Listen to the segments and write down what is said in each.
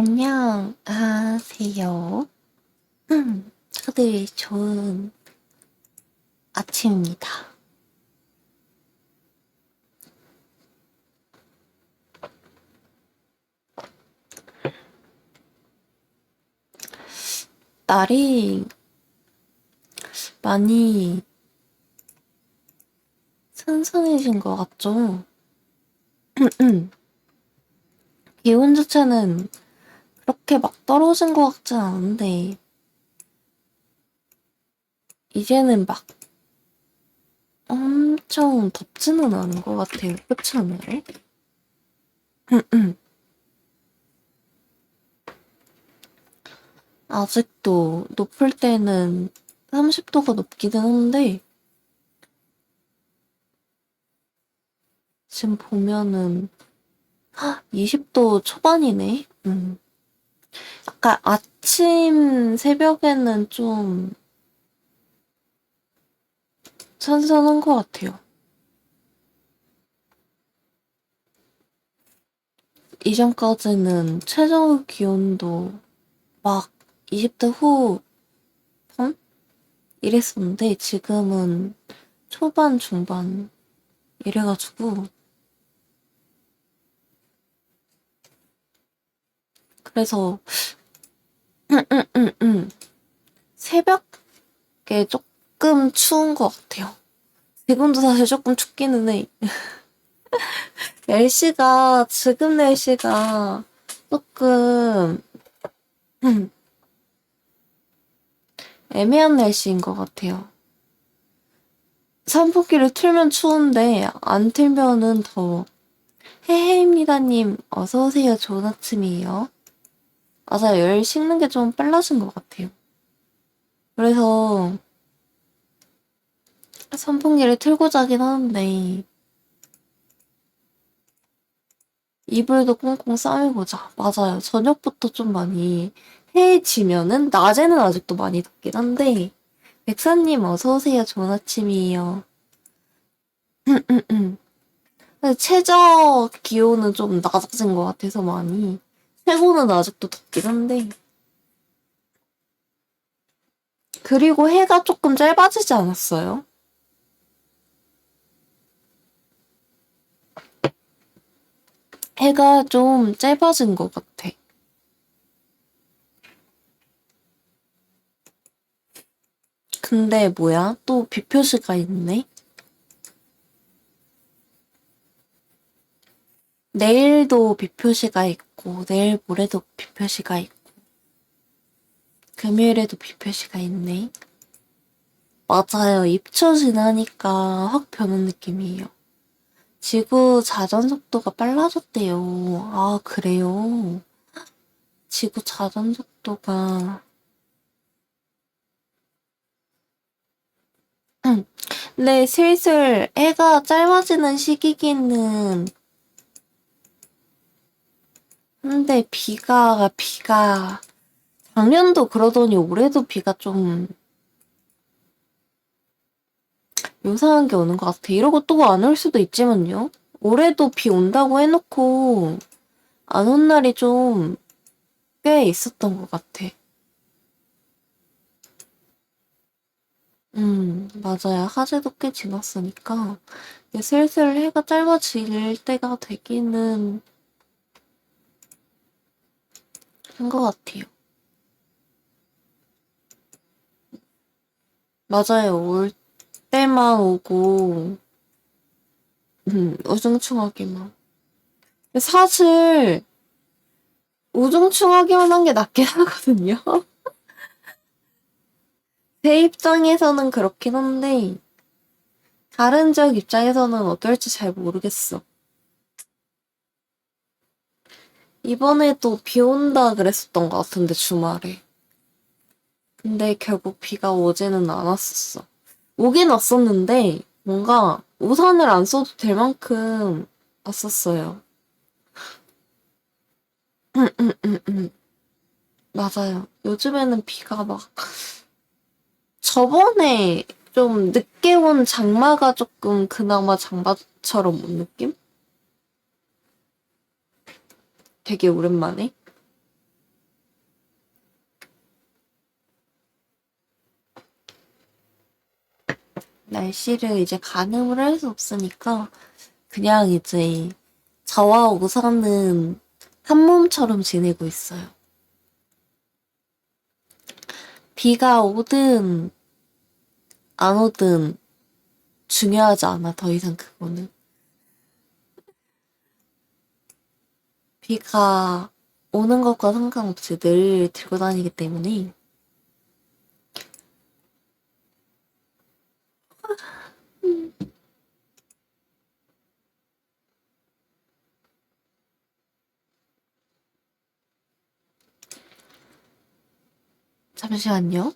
안녕하세요. 다들 좋은 아침입니다. 날이 많이 선선해진 것 같죠? 기온 자체는 그렇게 막 떨어진 것 같진 않은데, 이제는 막 엄청 덥지는 않은 것 같아요. 그렇지 않아요? 아직도 높을 때는 30도가 높기는 한데, 지금 보면은 20도 초반이네. 아까 아침 새벽에는 좀 선선한 것 같아요. 이전까지는 최저 기온도 막 20대 후반 이랬었는데 지금은 초반, 중반 이래가지고 그래서 새벽에 조금 추운 것 같아요. 지금도 사실 조금 춥기는 해. 지금 날씨가 조금 애매한 날씨인 것 같아요. 선풍기를 틀면 추운데 안 틀면은 더워. 헤헤입니다님 어서오세요. 좋은 아침이에요. 맞아요. 열 식는 게 좀 빨라진 것 같아요. 그래서 선풍기를 틀고 자긴 하는데 이불도 꽁꽁 싸매고 자. 맞아요. 저녁부터 좀 많이 해지면은 낮에는 아직도 많이 덥긴 한데 백사님 어서오세요. 좋은 아침이에요. 근데 최저 기온은 좀 낮아진 것 같아서 많이. 최고는 아직도 덥긴 한데. 그리고 해가 조금 짧아지지 않았어요? 해가 좀 짧아진 것 같아. 근데 뭐야? 또 비 표시가 있네? 내일도 비 표시가 있고, 내일 모레도 비 표시가 있고, 금요일에도 비 표시가 있네. 맞아요. 입추 지나니까 확 변한 느낌이에요. 지구 자전 속도가 빨라졌대요. 아, 그래요? 지구 자전 속도가. 근데 슬슬 해가 짧아지는 시기기는 한데 비가 작년도 그러더니 올해도 비가 좀 요상한 게 오는 것 같아. 이러고 또 안 올 수도 있지만요. 올해도 비 온다고 해놓고 안 온 날이 좀 꽤 있었던 것 같아. 맞아요. 화제도 꽤 지났으니까 이제 슬슬 해가 짧아질 때가 되기는 한 것 같아요. 맞아요. 올 때만 오고 우중충하게만. 사실 우중충하기만 한 게 낫긴 하거든요. 제 입장에서는 그렇긴 한데 다른 지역 입장에서는 어떨지 잘 모르겠어. 이번에도 비 온다 그랬었던 것 같은데 주말에. 근데 결국 비가 오지는 않았었어. 오긴 왔었는데 뭔가 우산을 안 써도 될 만큼 왔었어요. 맞아요. 요즘에는 비가 막 저번에 좀 늦게 온 장마가 조금 그나마 장마처럼 온 느낌? 되게 오랜만에. 날씨를 이제 가늠을 할 수 없으니까 그냥 이제 저와 우산은 한 몸처럼 지내고 있어요. 비가 오든 안 오든 중요하지 않아, 더 이상 그거는. 비가 오는 것과 상관없이 늘 들고 다니기 때문에. 잠시만요.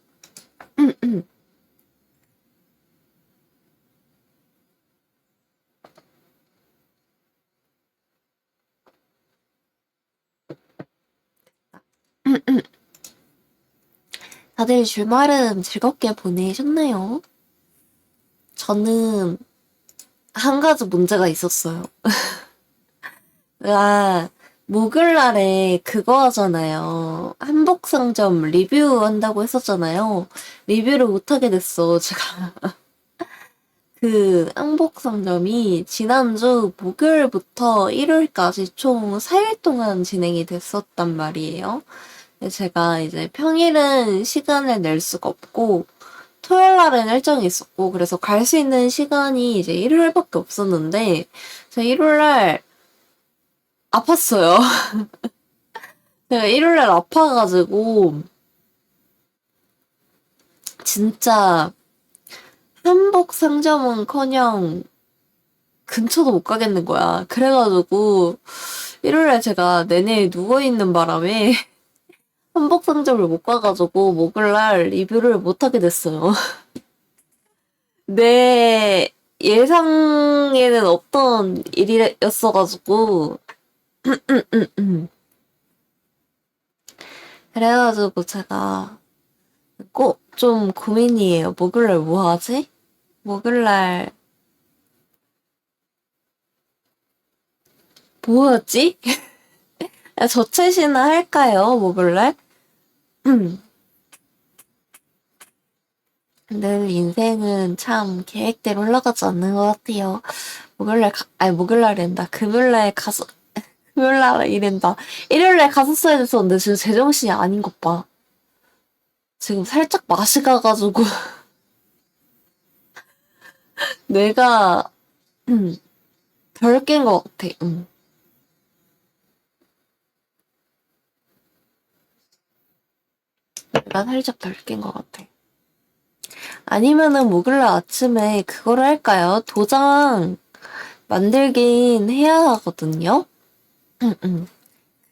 다들 주말은 즐겁게 보내셨나요? 저는 한 가지 문제가 있었어요. 아, 목요일날에 그거 하잖아요. 한복상점 리뷰한다고 했었잖아요. 리뷰를 못하게 됐어. 제가 그 한복상점이 지난주 목요일부터 일요일까지 총 4일 동안 진행이 됐었단 말이에요. 근데 제가 이제 평일은 시간을 낼 수가 없고 토요일 날은 일정이 있었고 그래서 갈 수 있는 시간이 이제 일요일밖에 없었는데 제가 일요일 날 아팠어요. 제가 일요일 날 아파가지고 진짜 한복 상점은커녕 근처도 못 가겠는 거야. 그래가지고 일요일 날 제가 내내 누워있는 바람에 한복 상점을 못 가가지고 목요일 날 리뷰를 못 하게 됐어요. 내 예상에는 없던 일이었어가지고 그래가지고 제가 꼭 좀 고민이에요. 목요일날 뭐 하지? 목요일날 뭐였지? 저체시나 할까요? 목요일날? 늘 인생은 참 계획대로 흘러가지 않는 것 같아요. 아니, 목요일날이란다. 금요일날 가서, 금요일날 이랜다. 일요일날 갔었어야 됐었는데 지금 제정신이 아닌 것 봐. 지금 살짝 맛이 가가지고 뇌가 덜 깬 것 같아. 뇌가 살짝 덜 깬 것 같아. 아니면은 목요일 아침에 그거를 할까요? 도장 만들긴 해야 하거든요.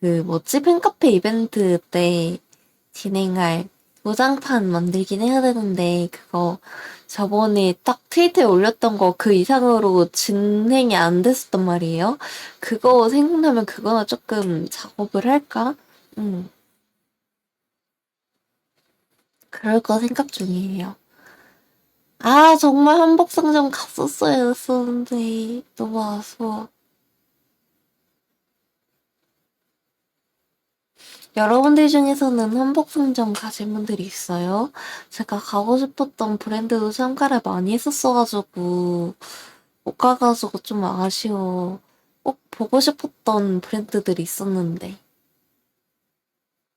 그 뭐지? 팬카페 이벤트 때 진행할 도장판 만들긴 해야 되는데 그거 저번에 딱 트위터에 올렸던 거 그 이상으로 진행이 안 됐었단 말이에요. 그거 생각나면 그거는 조금 작업을 할까? 음, 그럴 거 생각 중이에요. 아, 정말 한복상점 갔었어야 했었는데 너무 아쉬워. 여러분들 중에서는 한복상점 가신 분들이 있어요? 제가 가고 싶었던 브랜드도 참가를 많이 했었어가지고 못 가가지고 좀 아쉬워. 꼭 보고 싶었던 브랜드들이 있었는데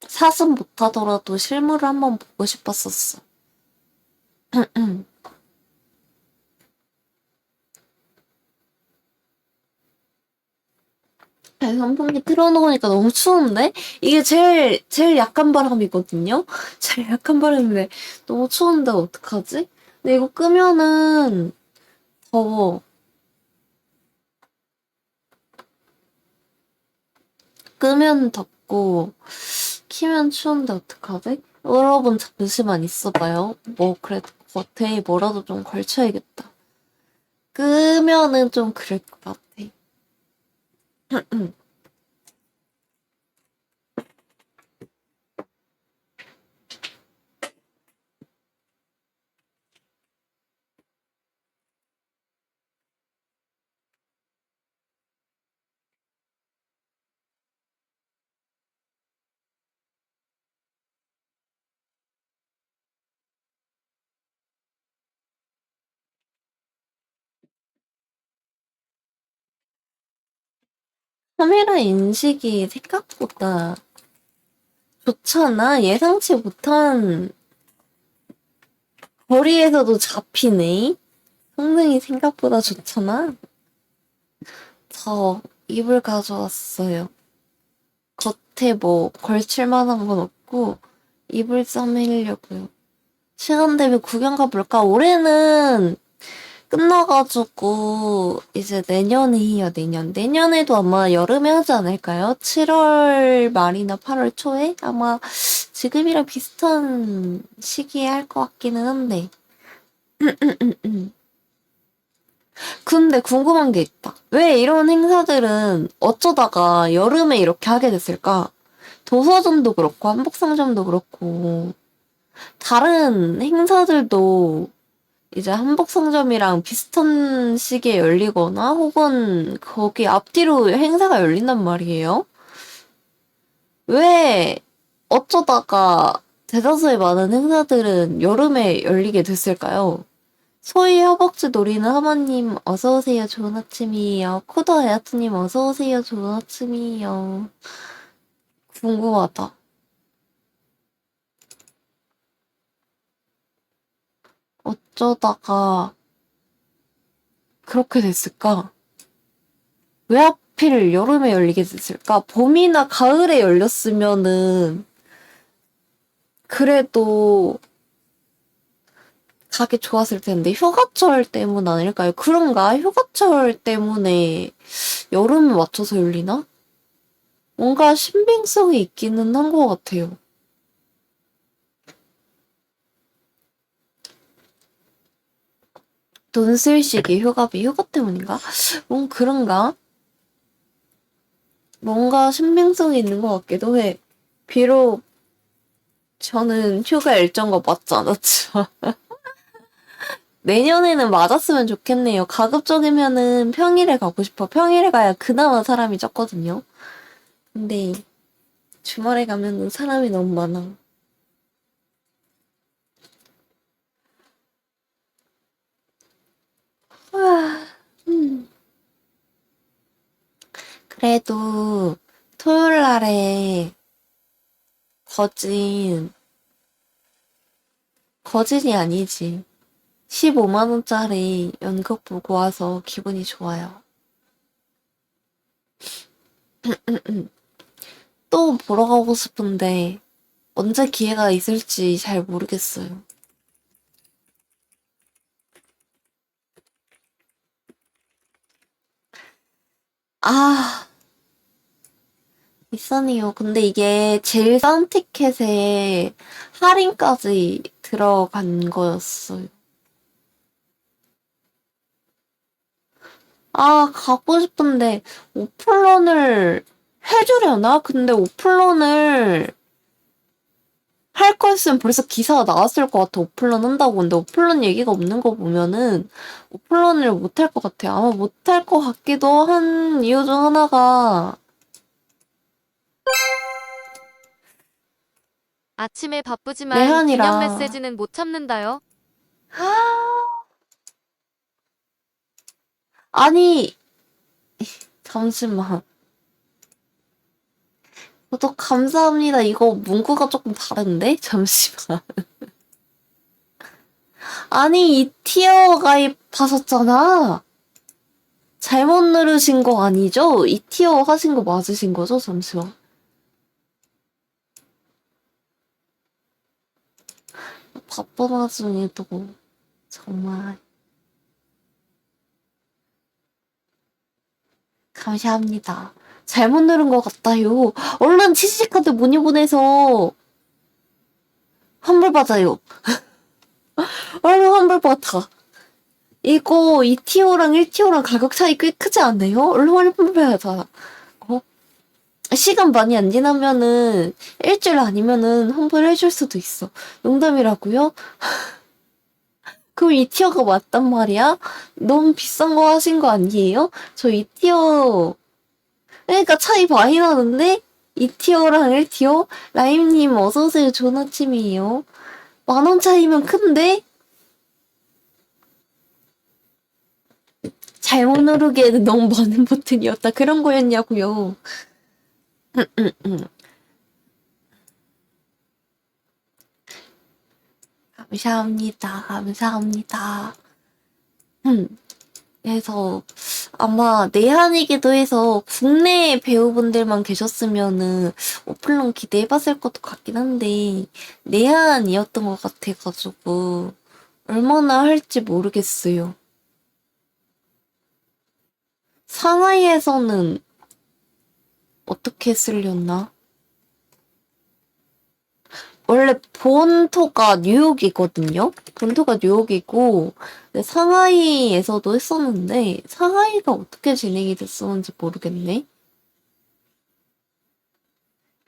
사슴 못하더라도 실물을 한번 보고 싶었었어. 선풍기 틀어놓으니까 너무 추운데? 이게 제일 약한 바람이거든요? 제일 약한 바람인데 너무 추운데 어떡하지? 근데 이거 끄면은 더워. 끄면 덥고 키면 추운데 어떡하지? 여러분 잠시만 있어봐요. 뭐 그래도 겉에 뭐라도 좀 걸쳐야겠다. 끄면은 좀 그럴 것 같아. 카메라 인식이 생각보다 좋잖아. 예상치 못한 거리에서도 잡히네. 성능이 생각보다 좋잖아. 저 이불 가져왔어요. 겉에 뭐 걸칠 만한 건 없고 이불 싸매려고요. 시간 되면 구경 가볼까? 올해는 끝나가지고 이제 내년에 해요. 내년에도 아마 여름에 하지 않을까요? 7월 말이나 8월 초에 아마 지금이랑 비슷한 시기에 할 것 같기는 한데. 근데 궁금한 게 있다. 왜 이런 행사들은 어쩌다가 여름에 이렇게 하게 됐을까? 도서전도 그렇고 한복상점도 그렇고 다른 행사들도 이제 한복상점이랑 비슷한 시기에 열리거나 혹은 거기 앞뒤로 행사가 열린단 말이에요. 왜 어쩌다가 대다수의 많은 행사들은 여름에 열리게 됐을까요? 소희 허벅지 노리는 하마님 어서오세요. 좋은 아침이에요. 코더 아야트님 어서오세요. 좋은 아침이에요. 궁금하다. 어쩌다가 그렇게 됐을까? 왜 하필 여름에 열리게 됐을까? 봄이나 가을에 열렸으면은 그래도 가기 좋았을 텐데 휴가철 때문 아닐까요? 그런가? 휴가철 때문에 여름에 맞춰서 열리나? 뭔가 신빙성이 있기는 한 것 같아요. 돈 쓸 시기 휴가비 휴가 때문인가? 그런가? 뭔가 신빙성이 있는 것 같기도 해. 비록 저는 휴가 일정과 맞지 않았지만 내년에는 맞았으면 좋겠네요. 가급적이면은 평일에 가고 싶어. 평일에 가야 그나마 사람이 적거든요. 근데 주말에 가면은 사람이 너무 많아. 아, 그래도 토요일 날에 거진이 아니지. 15만 원짜리 연극 보고 와서 기분이 좋아요. 또 보러 가고 싶은데 언제 기회가 있을지 잘 모르겠어요. 아, 비싸네요. 근데 이게 제일 싼 티켓에 할인까지 들어간 거였어요. 아, 가고 싶은데 오픈런을 해주려나? 근데 오픈런을 할 거였으면 벌써 기사가 나왔을 것 같아. 오픈런 한다고. 근데 오픈런 얘기가 없는 거 보면은 오픈런을 못 할 것 같아요. 아마 못 할 것 같기도 한 이유 중 하나가 아침에 바쁘지만 기념 내한이라. 메시지는 못 참는다요. 아니, 잠시만. 구독 감사합니다. 이거 문구가 조금 다른데? 잠시만. 아니, 이 티어 가입하셨잖아. 잘못 누르신 거 아니죠? 이 티어 하신 거 맞으신 거죠? 잠시만. 바쁜 와중에도 정말 감사합니다. 잘못 누른 것 같아요. 얼른 치즈카드 문의 보내서 환불받아요. 얼른 환불받아. 이거 2티어랑 1티어랑 가격 차이 꽤 크지 않나요? 얼른 환불받아. 어? 시간 많이 안 지나면은 일주일 아니면은 환불해줄 수도 있어. 농담이라고요? 그럼 2티어가 맞단 말이야? 너무 비싼 거 하신 거 아니에요? 저 2티어 그러니까 차이 많이 나는데? 2티어랑 1티어? 라임님 어서오세요. 좋은 아침이에요. 10,000원 차이면 큰데? 잘못 누르기에는 너무 많은 버튼이었다. 그런 거였냐고요. 감사합니다. 감사합니다. 그래서 아마 내한이기도 해서 국내 배우분들만 계셨으면은 오플런 기대해봤을 것도 같긴 한데 내한이었던 것 같아가지고 얼마나 할지 모르겠어요. 상하이에서는 어떻게 쓰려나? 원래 본토가 뉴욕이거든요? 본토가 뉴욕이고, 근데 상하이에서도 했었는데, 상하이가 어떻게 진행이 됐었는지 모르겠네?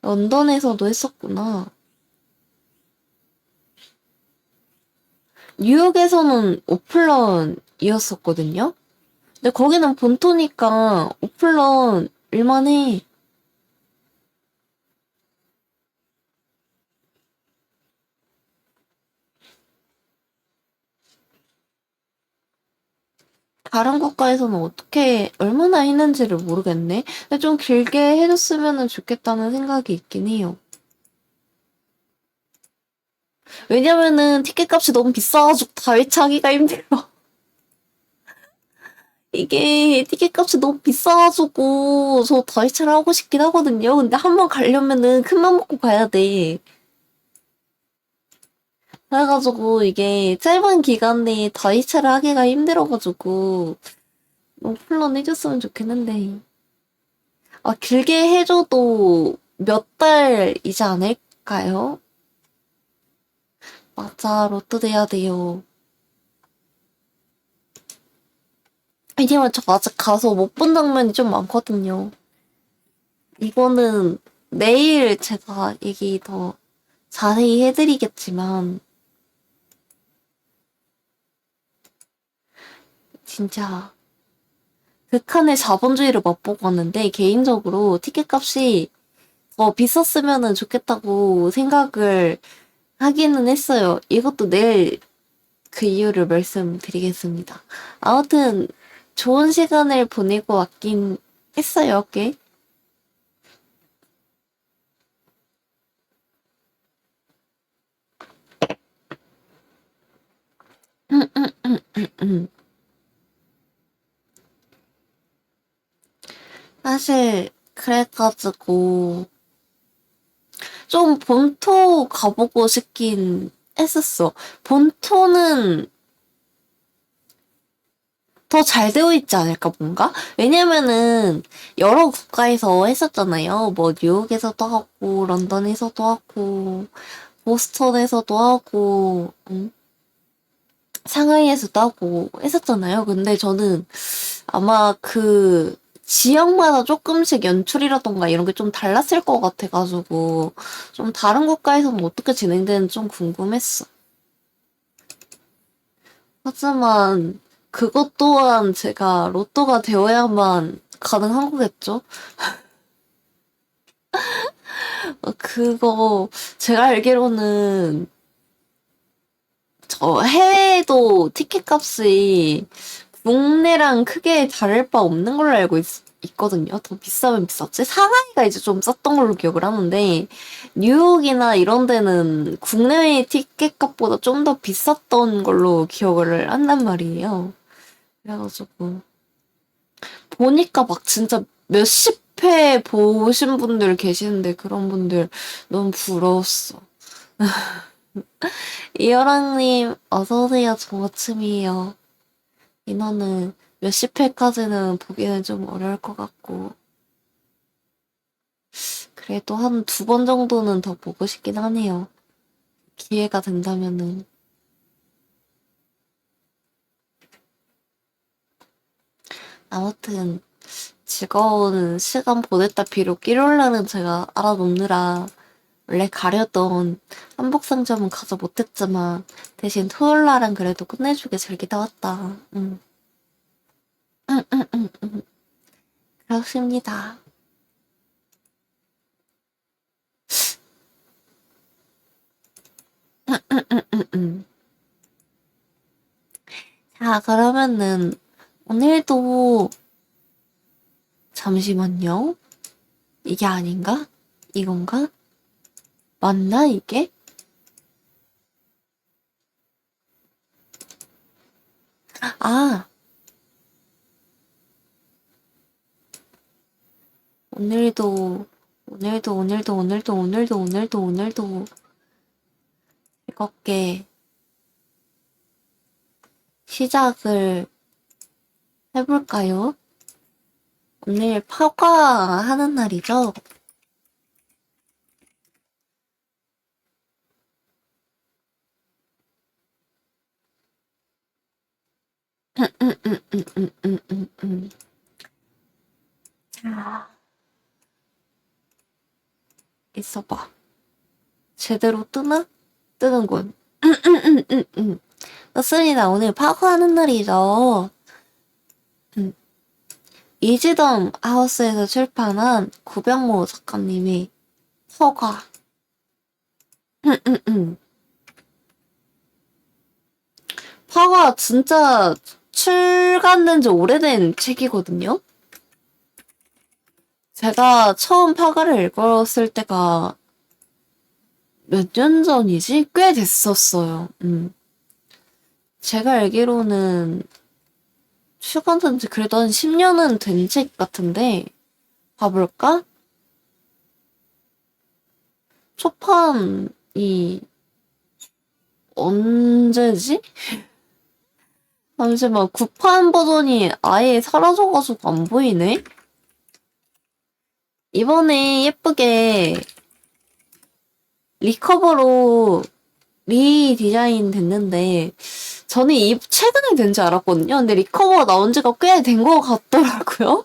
런던에서도 했었구나. 뉴욕에서는 오플런이었었거든요? 근데 거기는 본토니까 오플런 일만해. 다른 국가에서는 어떻게, 얼마나 했는지를 모르겠네? 근데 좀 길게 해줬으면 좋겠다는 생각이 있긴 해요. 왜냐면은 티켓 값이 너무 비싸가지고 다 외차기가 힘들어. 이게 티켓 값이 너무 비싸가지고 저 다이차를 하고 싶긴 하거든요. 근데 한 번 가려면은 큰맘 먹고 가야 돼. 그래가지고 이게 짧은 기간 내에 다이차를 하기가 힘들어가지고 플런 해줬으면 좋겠는데 길게 해줘도 몇 달이지 않을까요? 맞아, 로또 돼야 돼요. 왜냐면 저 아직 가서 못 본 장면이 좀 많거든요. 이거는 내일 제가 얘기 더 자세히 해드리겠지만, 진짜, 극한의 자본주의를 맛보고 왔는데, 개인적으로 티켓 값이 더 비쌌으면 좋겠다고 생각을 하기는 했어요. 이것도 내일 그 이유를 말씀드리겠습니다. 아무튼, 좋은 시간을 보내고 왔긴 했어요, 꽤. 사실, 그래가지고, 좀 본토 가보고 싶긴 했었어. 본토는 더 잘 되어 있지 않을까, 뭔가? 왜냐면은, 여러 국가에서 했었잖아요. 뭐, 뉴욕에서도 하고, 런던에서도 하고, 보스턴에서도 하고, 상하이에서도 하고 했었잖아요. 근데 저는 아마 그 지역마다 조금씩 연출이라던가 이런 게 좀 달랐을 것 같아가지고 좀 다른 국가에서는 어떻게 진행되는지 좀 궁금했어. 하지만 그것 또한 제가 로또가 되어야만 가능한 거겠죠? 그거 제가 알기로는 저 해외도 티켓 값이 국내랑 크게 다를 바 없는 걸로 알고 있거든요. 더 비싸면 비쌌지. 상하이가 이제 좀 쌌던 걸로 기억을 하는데 뉴욕이나 이런 데는 국내외 티켓 값보다 좀 더 비쌌던 걸로 기억을 한단 말이에요. 그래가지고 보니까 막 진짜 몇십 회 보신 분들 계시는데 그런 분들 너무 부러웠어. 이여랑님 어서오세요. 정어침이에요. 인원은 몇십 회까지는 보기는 좀 어려울 것 같고 그래도 한 두 번 정도는 더 보고 싶긴 하네요. 기회가 된다면은. 아무튼 즐거운 시간 보냈다 비록 일요일날은 제가 알아놓느라 원래 가려던 한복상점은 가서 못했지만 대신 토요일날은 그래도 끝내주게 즐기다 왔다. 그렇습니다. 자, 그러면은 오늘도 잠시만요. 이게 아닌가? 이건가? 맞나 이게? 아, 오늘도 즐겁게 시작을 해볼까요? 오늘 파과하는 날이죠? 자, 있어봐. 제대로 뜨나? 뜨는군. 떴습니다. 오늘 파과하는 날이죠. 이지덤 하우스에서 출판한 구병모 작가님의 서가. 파가 진짜 출간된 지 오래된 책이거든요? 제가 처음 파가를 읽었을 때가 몇 년 전이지? 꽤 됐었어요. 제가 알기로는 출간된 지 그래도 한 10년은 된 책 같은데, 봐볼까? 초판이 언제지? 잠시만, 구판 버전이 아예 사라져가지고 안 보이네? 이번에 예쁘게 리커버로 리디자인 됐는데, 저는 이 최근에 된 줄 알았거든요. 근데 리커버가 나온 지가 꽤 된 것 같더라고요.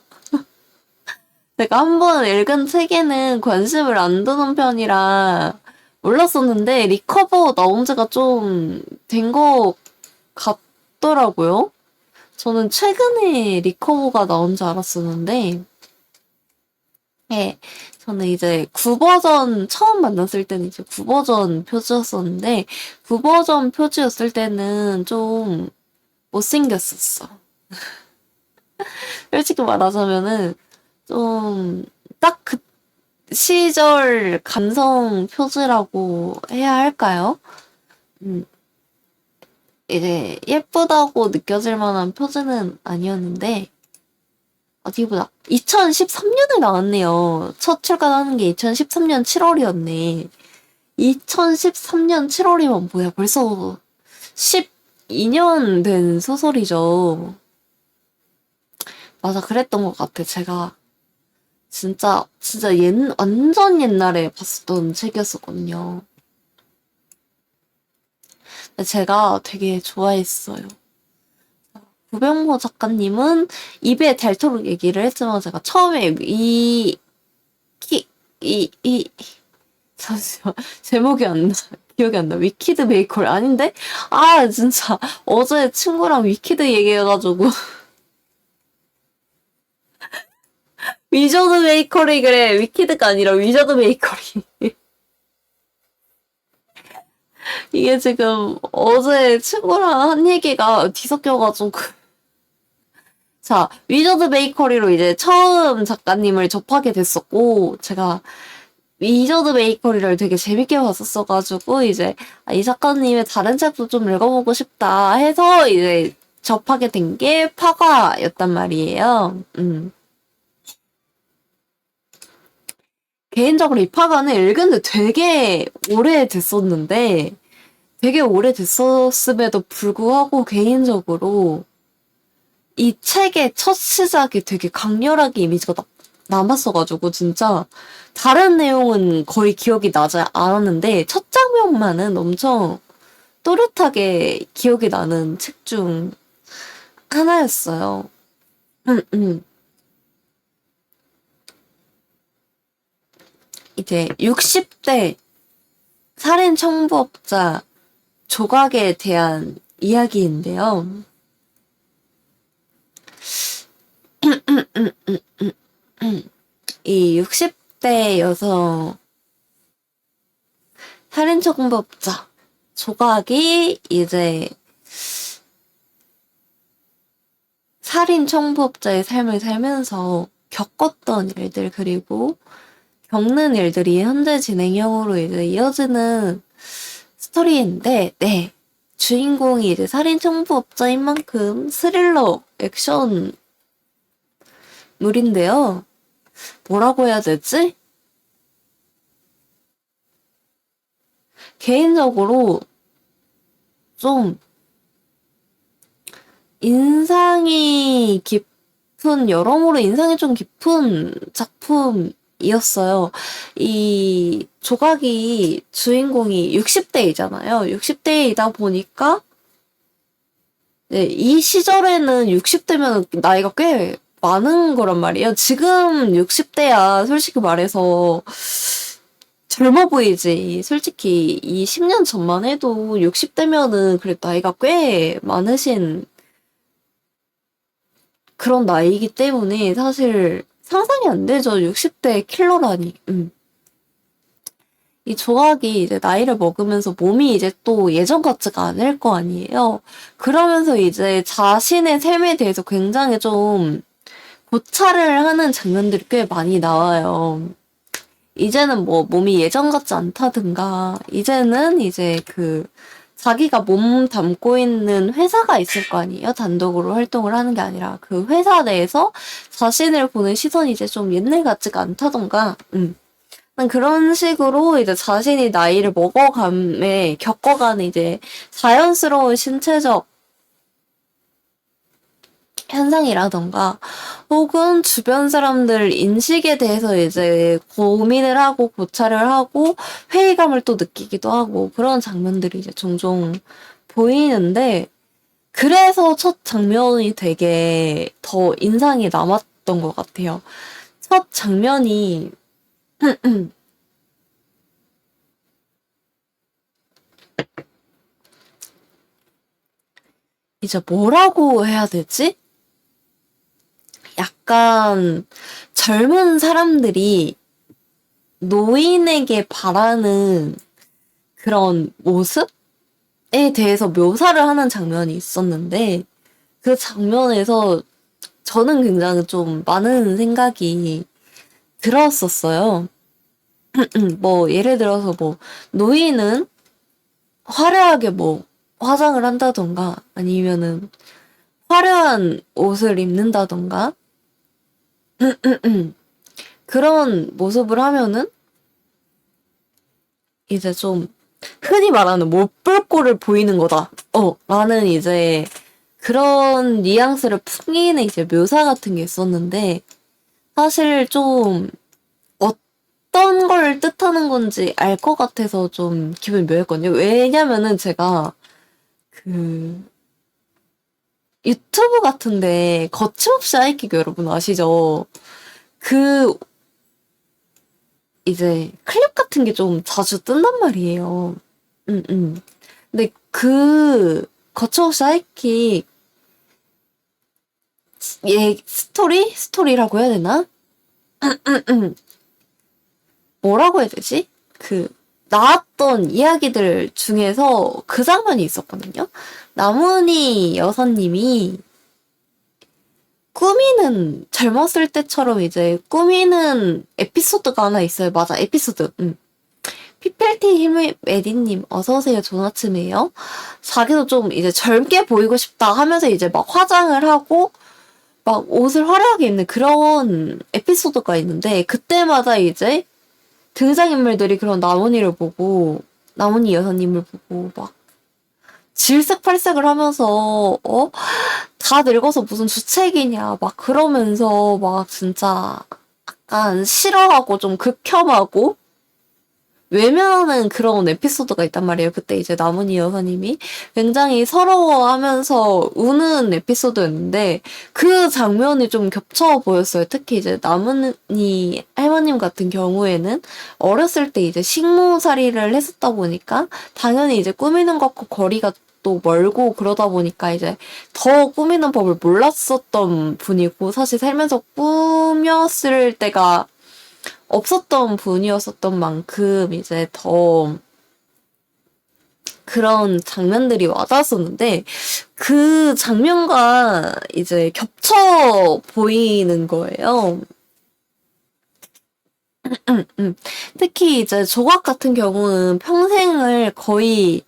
제가 한번 읽은 책에는 관심을 안 두는 편이라 몰랐었는데, 리커버 나온 지가 좀 된 것 같더라고요. 저는 최근에 리커버가 나온 줄 알았었는데, 예, 저는 이제 9버전 처음 만났을 때는 이제 9버전 표지였었는데, 9버전 표지였을 때는 좀 못생겼었어. 솔직히 말하자면은 좀 딱 그 시절 감성 표지라고 해야 할까요? 음, 이제 예쁘다고 느껴질 만한 표지는 아니었는데, 어디 보자. 2013년에 나왔네요. 첫 출간하는 게 2013년 7월이었네. 2013년 7월이면 뭐야? 벌써 12년 된 소설이죠. 맞아, 그랬던 것 같아. 제가 진짜 완전 옛날에 봤었던 책이었었거든요. 근데 제가 되게 좋아했어요. 구병모 작가님은 입에 닳도록 얘기를 했지만 제가 처음에 잠시만, 제목이 안 나. 기억이 안 나. 위키드 베이커리 아닌데? 아, 진짜. 어제 친구랑 위키드 얘기해가지고. 위저드 베이커리, 그래. 위키드가 아니라 위저드 베이커리. 이게 지금 어제 친구랑 한 얘기가 뒤섞여가지고. 자, 위저드 베이커리로 이제 처음 작가님을 접하게 됐었고, 제가 위저드 베이커리를 되게 재밌게 봤었어가지고, 이제, 이 작가님의 다른 책도 좀 읽어보고 싶다 해서, 이제, 접하게 된 게 파과였단 말이에요. 개인적으로 이 파과는 읽은 지 되게 오래됐었음에도 불구하고, 개인적으로, 이 책의 첫 시작이 되게 강렬하게 이미지가 남았어가지고, 진짜, 다른 내용은 거의 기억이 나지 않았는데, 첫 장면만은 엄청 또렷하게 기억이 나는 책 중 하나였어요. 이제 60대 살인 청부업자 조각에 대한 이야기인데요. 이 60대 여성 살인 청부업자 조각이 이제 살인 청부업자의 삶을 살면서 겪었던 일들 그리고 겪는 일들이 현재 진행형으로 이제 이어지는 스토리인데, 네. 주인공이 이제 살인 청부업자인 만큼 스릴러 액션물인데요. 뭐라고 해야 되지? 개인적으로 좀 인상이 깊은, 여러모로 인상이 좀 깊은 작품이었어요. 이 조각이 주인공이 60대이잖아요. 60대이다 보니까 네, 이 시절에는 60대면 나이가 꽤 많은 거란 말이에요. 지금 60대야 솔직히 말해서 젊어 보이지. 솔직히 이 10년 전만 해도 60대면은 그래도 나이가 꽤 많으신 그런 나이이기 때문에 사실 상상이 안 되죠. 60대 킬러라니. 이 조각이 이제 나이를 먹으면서 몸이 이제 또 예전 같지가 않을 거 아니에요. 그러면서 이제 자신의 삶에 대해서 굉장히 좀 고찰을 하는 장면들이 꽤 많이 나와요. 이제는 뭐 몸이 예전 같지 않다든가, 이제는 이제 자기가 몸 담고 있는 회사가 있을 거 아니에요? 단독으로 활동을 하는 게 아니라 그 회사 내에서 자신을 보는 시선이 이제 좀 옛날 같지가 않다던가, 그런 식으로 이제 자신이 나이를 먹어감에 겪어가는 이제 자연스러운 신체적 현상이라던가 혹은 주변 사람들 인식에 대해서 이제 고민을 하고 고찰을 하고 회의감을 또 느끼기도 하고 그런 장면들이 이제 종종 보이는데 그래서 첫 장면이 되게 더 인상이 남았던 것 같아요. 첫 장면이 이제 뭐라고 해야 되지? 약간 젊은 사람들이 노인에게 바라는 그런 모습에 대해서 묘사를 하는 장면이 있었는데 그 장면에서 저는 굉장히 좀 많은 생각이 들었었어요. 뭐 예를 들어서 뭐 노인은 화려하게 뭐 화장을 한다던가 아니면은 화려한 옷을 입는다던가 그런 모습을 하면은 이제 좀 흔히 말하는 못 볼 꼴을 보이는 거다. 라는 이제 그런 뉘앙스를 풍기는 이제 묘사 같은 게 있었는데 사실 좀 어떤 걸 뜻하는 건지 알 것 같아서 좀 기분이 묘했거든요. 왜냐면은 제가 유튜브 같은데 거침없이 하이킥 여러분 아시죠? 이제 클립 같은 게 좀 자주 뜬단 말이에요. 근데 거침없이 하이킥 스토리라고 해야 되나? 뭐라고 해야 되지? 나왔던 이야기들 중에서 그 장면이 있었거든요. 나문희 여사님이 젊었을 때처럼 이제 꾸미는 에피소드가 하나 있어요. 맞아, 에피소드. 피펠티 힐메디님, 어서오세요. 좋은 아침이에요. 자기도 좀 이제 젊게 보이고 싶다 하면서 이제 막 화장을 하고, 막 옷을 화려하게 입는 그런 에피소드가 있는데, 그때마다 이제 등장인물들이 그런 나문희 여사님을 보고, 막, 질색팔색을 하면서, 다 늙어서 무슨 주책이냐, 막 그러면서, 막 진짜, 약간 싫어하고 좀 극혐하고, 외면하는 그런 에피소드가 있단 말이에요. 그때 이제 나문희 여사님이 굉장히 서러워하면서 우는 에피소드였는데 그 장면이 좀 겹쳐 보였어요. 특히 이제 나문희 할머님 같은 경우에는 어렸을 때 이제 식모살이를 했었다 보니까 당연히 이제 꾸미는 것과 거리가 또 멀고 그러다 보니까 이제 더 꾸미는 법을 몰랐었던 분이고 사실 살면서 꾸몄을 때가 없었던 분이었었던 만큼 이제 더 그런 장면들이 와닿았었는데 그 장면과 이제 겹쳐 보이는 거예요. 특히 이제 조각 같은 경우는 평생을 거의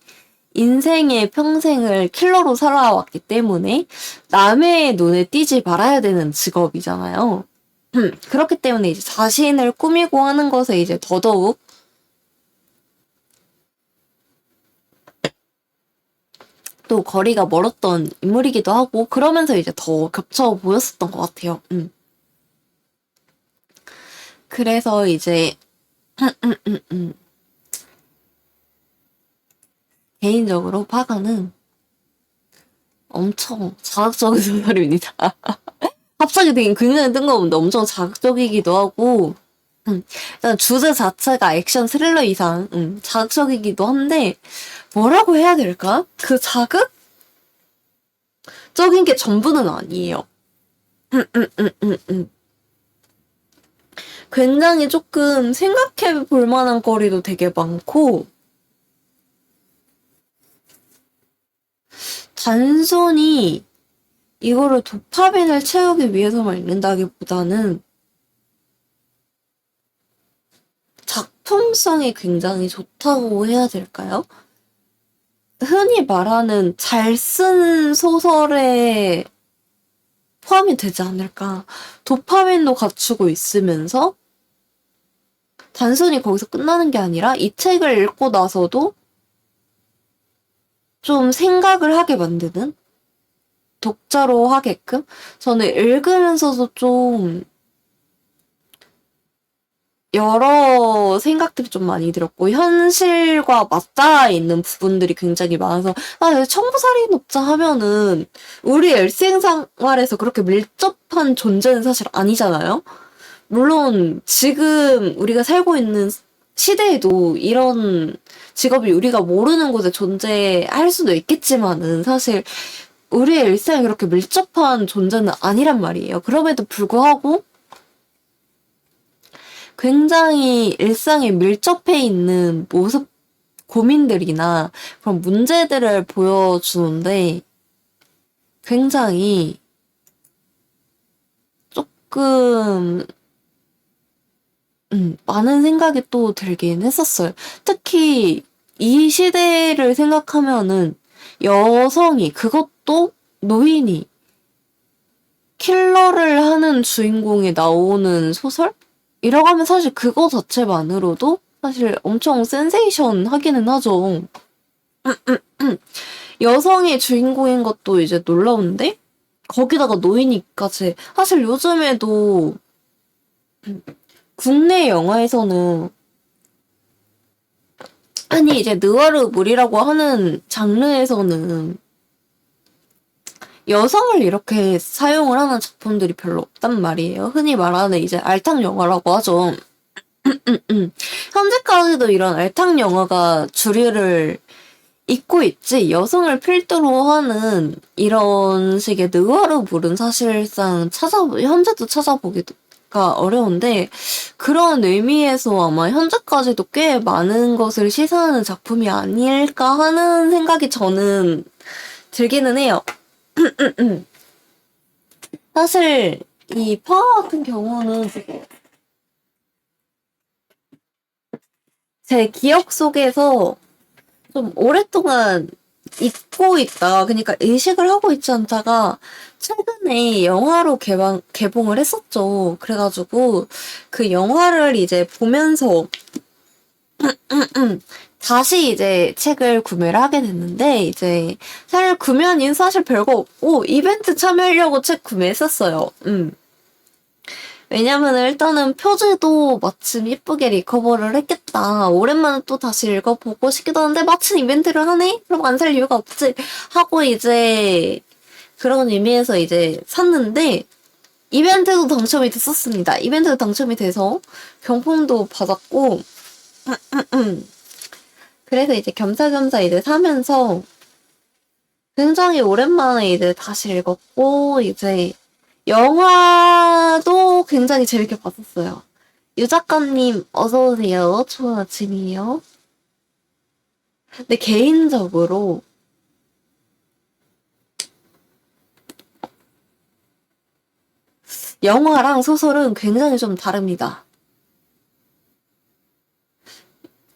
인생의 평생을 킬러로 살아왔기 때문에 남의 눈에 띄지 말아야 되는 직업이잖아요. 그렇기 때문에 이제 자신을 꾸미고 하는 것에 이제 더더욱 또 거리가 멀었던 인물이기도 하고 그러면서 이제 더 겹쳐 보였었던 것 같아요. 그래서 이제 개인적으로 파가는 엄청 자극적인 소설입니다. 갑자기 되게 굉장히 뜬금없는데 엄청 자극적이기도 하고 일단 주제 자체가 액션 스릴러 이상 자극적이기도 한데 뭐라고 해야 될까? 그 자극적인 게 전부는 아니에요. 굉장히 조금 생각해 볼 만한 거리도 되게 많고 단순히 이거를 도파민을 채우기 위해서만 읽는다기보다는 작품성이 굉장히 좋다고 해야 될까요? 흔히 말하는 잘 쓴 소설에 포함이 되지 않을까. 도파민도 갖추고 있으면서 단순히 거기서 끝나는 게 아니라 이 책을 읽고 나서도 좀 생각을 하게 만드는 독자로 하게끔 저는 읽으면서도 좀 여러 생각들이 좀 많이 들었고 현실과 맞닿아 있는 부분들이 굉장히 많아서 청부살인 업자 하면은 우리 일생생활에서 그렇게 밀접한 존재는 사실 아니잖아요. 물론 지금 우리가 살고 있는 시대에도 이런 직업이 우리가 모르는 곳에 존재할 수도 있겠지만은 사실 우리의 일상에 그렇게 밀접한 존재는 아니란 말이에요. 그럼에도 불구하고 굉장히 일상에 밀접해 있는 모습, 고민들이나 그런 문제들을 보여주는데 굉장히 조금 많은 생각이 또 들긴 했었어요. 특히 이 시대를 생각하면은 여성이 그것도 노인이 킬러를 하는 주인공이 나오는 소설? 이라고 하면 사실 그거 자체만으로도 사실 엄청 센세이션 하기는 하죠. 여성이 주인공인 것도 이제 놀라운데 거기다가 노인이까지 사실 요즘에도 국내 영화에서는 아니 이제 느와르물이라고 하는 장르에서는 여성을 이렇게 사용을 하는 작품들이 별로 없단 말이에요. 흔히 말하는 이제 알탕 영화라고 하죠. 현재까지도 이런 알탕 영화가 주류를 잇고 있지 여성을 필두로 하는 이런 식의 느와르물은 사실상 현재도 찾아보기가 어려운데 그런 의미에서 아마 현재까지도 꽤 많은 것을 시사하는 작품이 아닐까 하는 생각이 저는 들기는 해요. 사실 이 파워 같은 경우는 제 기억 속에서 좀 오랫동안 잊고 있다. 그러니까 의식을 하고 있지 않다가 최근에 영화로 개봉을 했었죠. 그래가지고 그 영화를 이제 보면서 다시 이제 책을 구매를 하게 됐는데 이제 사실 구매한 사실 별거 없고 이벤트 참여하려고 책 구매했었어요. 왜냐면은 일단은 표지도 마침 이쁘게 리커버를 했겠다. 오랜만에 또 다시 읽어보고 싶기도 한데 마침 이벤트를 하네? 그럼 안 살 이유가 없지. 하고 이제 그런 의미에서 이제 샀는데 이벤트도 당첨이 됐었습니다. 이벤트도 당첨이 돼서 경품도 받았고 그래서 이제 겸사겸사 이제 사면서 굉장히 오랜만에 이제 다시 읽었고 이제 영화도 굉장히 재밌게 봤었어요. 유 작가님 어서오세요. 좋은 아침이에요. 근데 개인적으로 영화랑 소설은 굉장히 좀 다릅니다.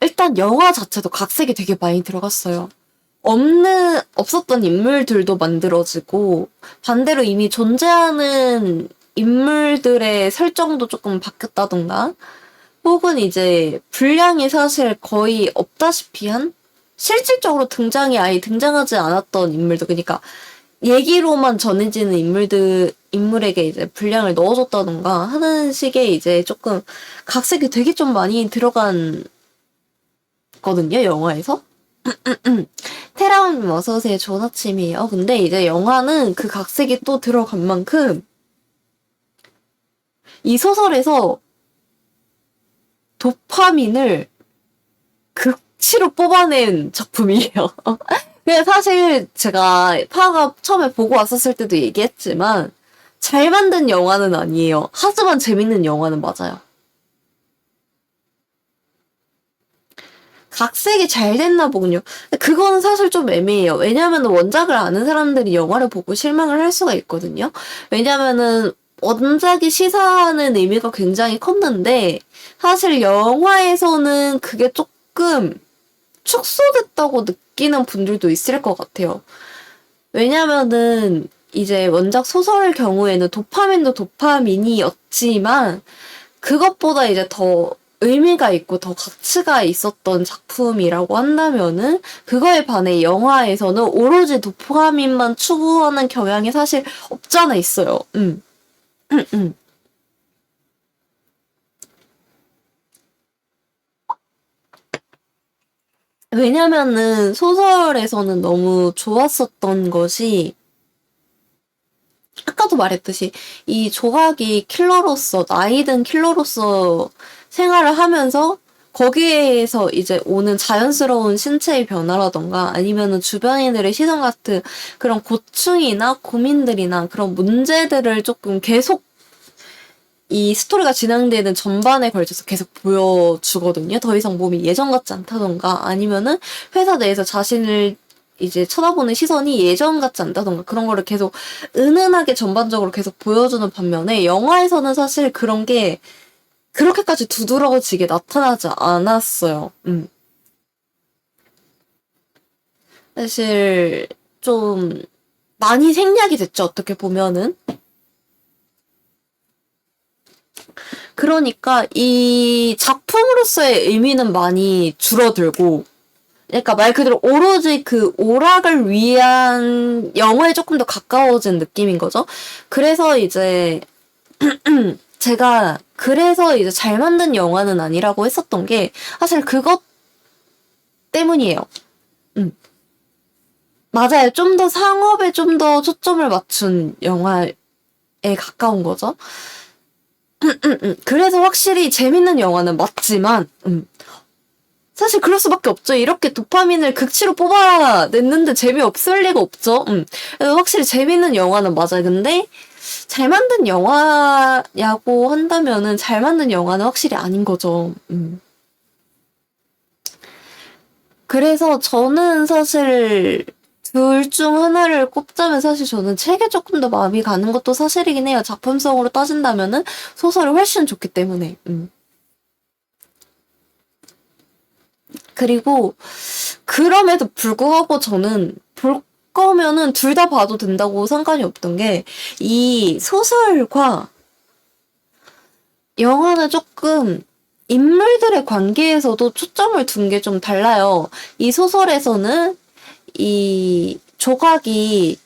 일단 영화 자체도 각색이 되게 많이 들어갔어요. 없었던 인물들도 만들어지고, 반대로 이미 존재하는 인물들의 설정도 조금 바뀌었다던가, 혹은 이제 분량이 사실 거의 없다시피 한? 실질적으로 등장이 아예 등장하지 않았던 인물들, 그러니까 얘기로만 전해지는 인물에게 이제 분량을 넣어줬다던가 하는 식의 이제 조금 각색이 되게 좀 많이 들어간 거든요, 영화에서. 테라운님 어서오세요. 좋은 아침이에요. 근데 이제 영화는 그 각색이 또 들어간 만큼 이 소설에서 도파민을 극치로 뽑아낸 작품이에요. 근데 사실 제가 파가 처음에 보고 왔었을 때도 얘기했지만 잘 만든 영화는 아니에요. 하지만 재밌는 영화는 맞아요. 각색이 잘 됐나 보군요. 근데 그거는 사실 좀 애매해요. 왜냐하면 원작을 아는 사람들이 영화를 보고 실망을 할 수가 있거든요. 왜냐면은 원작이 시사하는 의미가 굉장히 컸는데 사실 영화에서는 그게 조금 축소됐다고 느끼는 분들도 있을 것 같아요. 왜냐면은 이제 원작 소설의 경우에는 도파민도 도파민이었지만 그것보다 이제 더 의미가 있고 더 가치가 있었던 작품이라고 한다면은 그거에 반해 영화에서는 오로지 도파민만 추구하는 경향이 사실 없잖아 있어요. 왜냐면은 소설에서는 너무 좋았었던 것이 아까도 말했듯이 이 조각이 킬러로서 나이든 킬러로서 생활을 하면서 거기에서 이제 오는 자연스러운 신체의 변화라던가 아니면은 주변인들의 시선 같은 그런 고충이나 고민들이나 그런 문제들을 조금 계속 이 스토리가 진행되는 전반에 걸쳐서 계속 보여주거든요. 더 이상 몸이 예전 같지 않다던가 아니면은 회사 내에서 자신을 이제 쳐다보는 시선이 예전 같지 않다던가 그런 거를 계속 은은하게 전반적으로 계속 보여주는 반면에 영화에서는 사실 그런 게 그렇게까지 두드러지게 나타나지 않았어요. 사실 좀 많이 생략이 됐죠. 어떻게 보면은. 그러니까 이 작품으로서의 의미는 많이 줄어들고 그러니까 말 그대로 오로지 그 오락을 위한 영화에 조금 더 가까워진 느낌인 거죠. 그래서 이제 제가 그래서 이제 잘 만든 영화는 아니라고 했었던 게 사실 그것 때문이에요. 음. 맞아요. 좀 더 상업에 좀 더 초점을 맞춘 영화에 가까운 거죠. 그래서 확실히 재밌는 영화는 맞지만, 사실 그럴 수밖에 없죠. 이렇게 도파민을 극치로 뽑아냈는데 재미없을 리가 없죠. 그래서 확실히 재밌는 영화는 맞아요. 근데 잘 만든 영화냐고 한다면은 잘 만든 영화는 확실히 아닌 거죠. 그래서 저는 사실 둘 중 하나를 꼽자면 사실 저는 책에 조금 더 마음이 가는 것도 사실이긴 해요. 작품성으로 따진다면은 소설이 훨씬 좋기 때문에. 그리고 그럼에도 불구하고 저는 볼 거면은 둘 다 봐도 된다고 상관이 없던 게 이 소설과 영화는 조금 인물들의 관계에서도 초점을 둔 게 좀 달라요. 이 소설에서는 이 조각이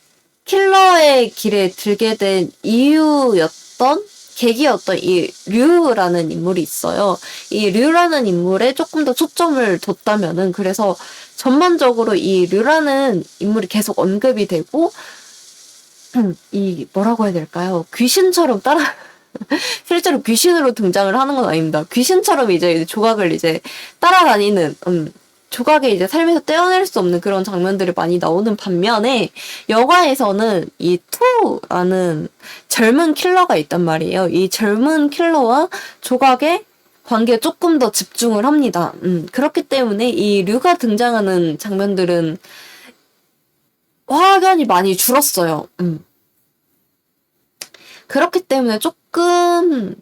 킬러의 길에 들게 된 이유였던 계기였던 이 류라는 인물이 있어요. 이 류라는 인물에 조금 더 초점을 뒀다면은 그래서 전반적으로 이 류라는 인물이 계속 언급이 되고 이 뭐라고 해야 될까요? 귀신처럼 실제로 귀신으로 등장을 하는 건 아닙니다. 귀신처럼 이제 조각을 이제 따라다니는 조각에 이제 삶에서 떼어낼 수 없는 그런 장면들이 많이 나오는 반면에 영화에서는 이 투라는 젊은 킬러가 있단 말이에요. 이 젊은 킬러와 조각의 관계에 조금 더 집중을 합니다. 그렇기 때문에 이 류가 등장하는 장면들은 확연히 많이 줄었어요. 그렇기 때문에 조금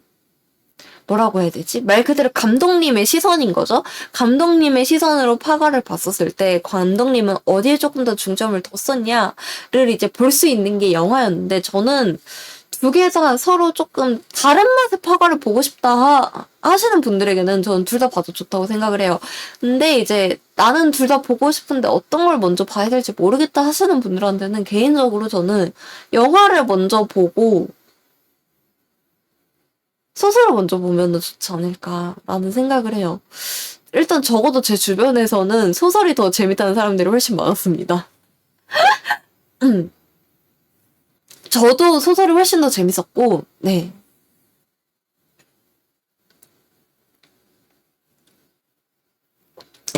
뭐라고 해야 되지? 말 그대로 감독님의 시선인 거죠. 감독님의 시선으로 파가를 봤었을 때 감독님은 어디에 조금 더 중점을 뒀었냐를 이제 볼 수 있는 게 영화였는데 저는 두 개 다 서로 조금 다른 맛의 파가를 보고 싶다 하시는 분들에게는 저는 둘 다 봐도 좋다고 생각을 해요. 근데 이제 나는 둘 다 보고 싶은데 어떤 걸 먼저 봐야 될지 모르겠다 하시는 분들한테는 개인적으로 저는 영화를 먼저 보고 소설을 먼저 보면 좋지 않을까라는 생각을 해요. 일단 적어도 제 주변에서는 소설이 더 재밌다는 사람들이 훨씬 많았습니다. 저도 소설이 훨씬 더 재밌었고, 네.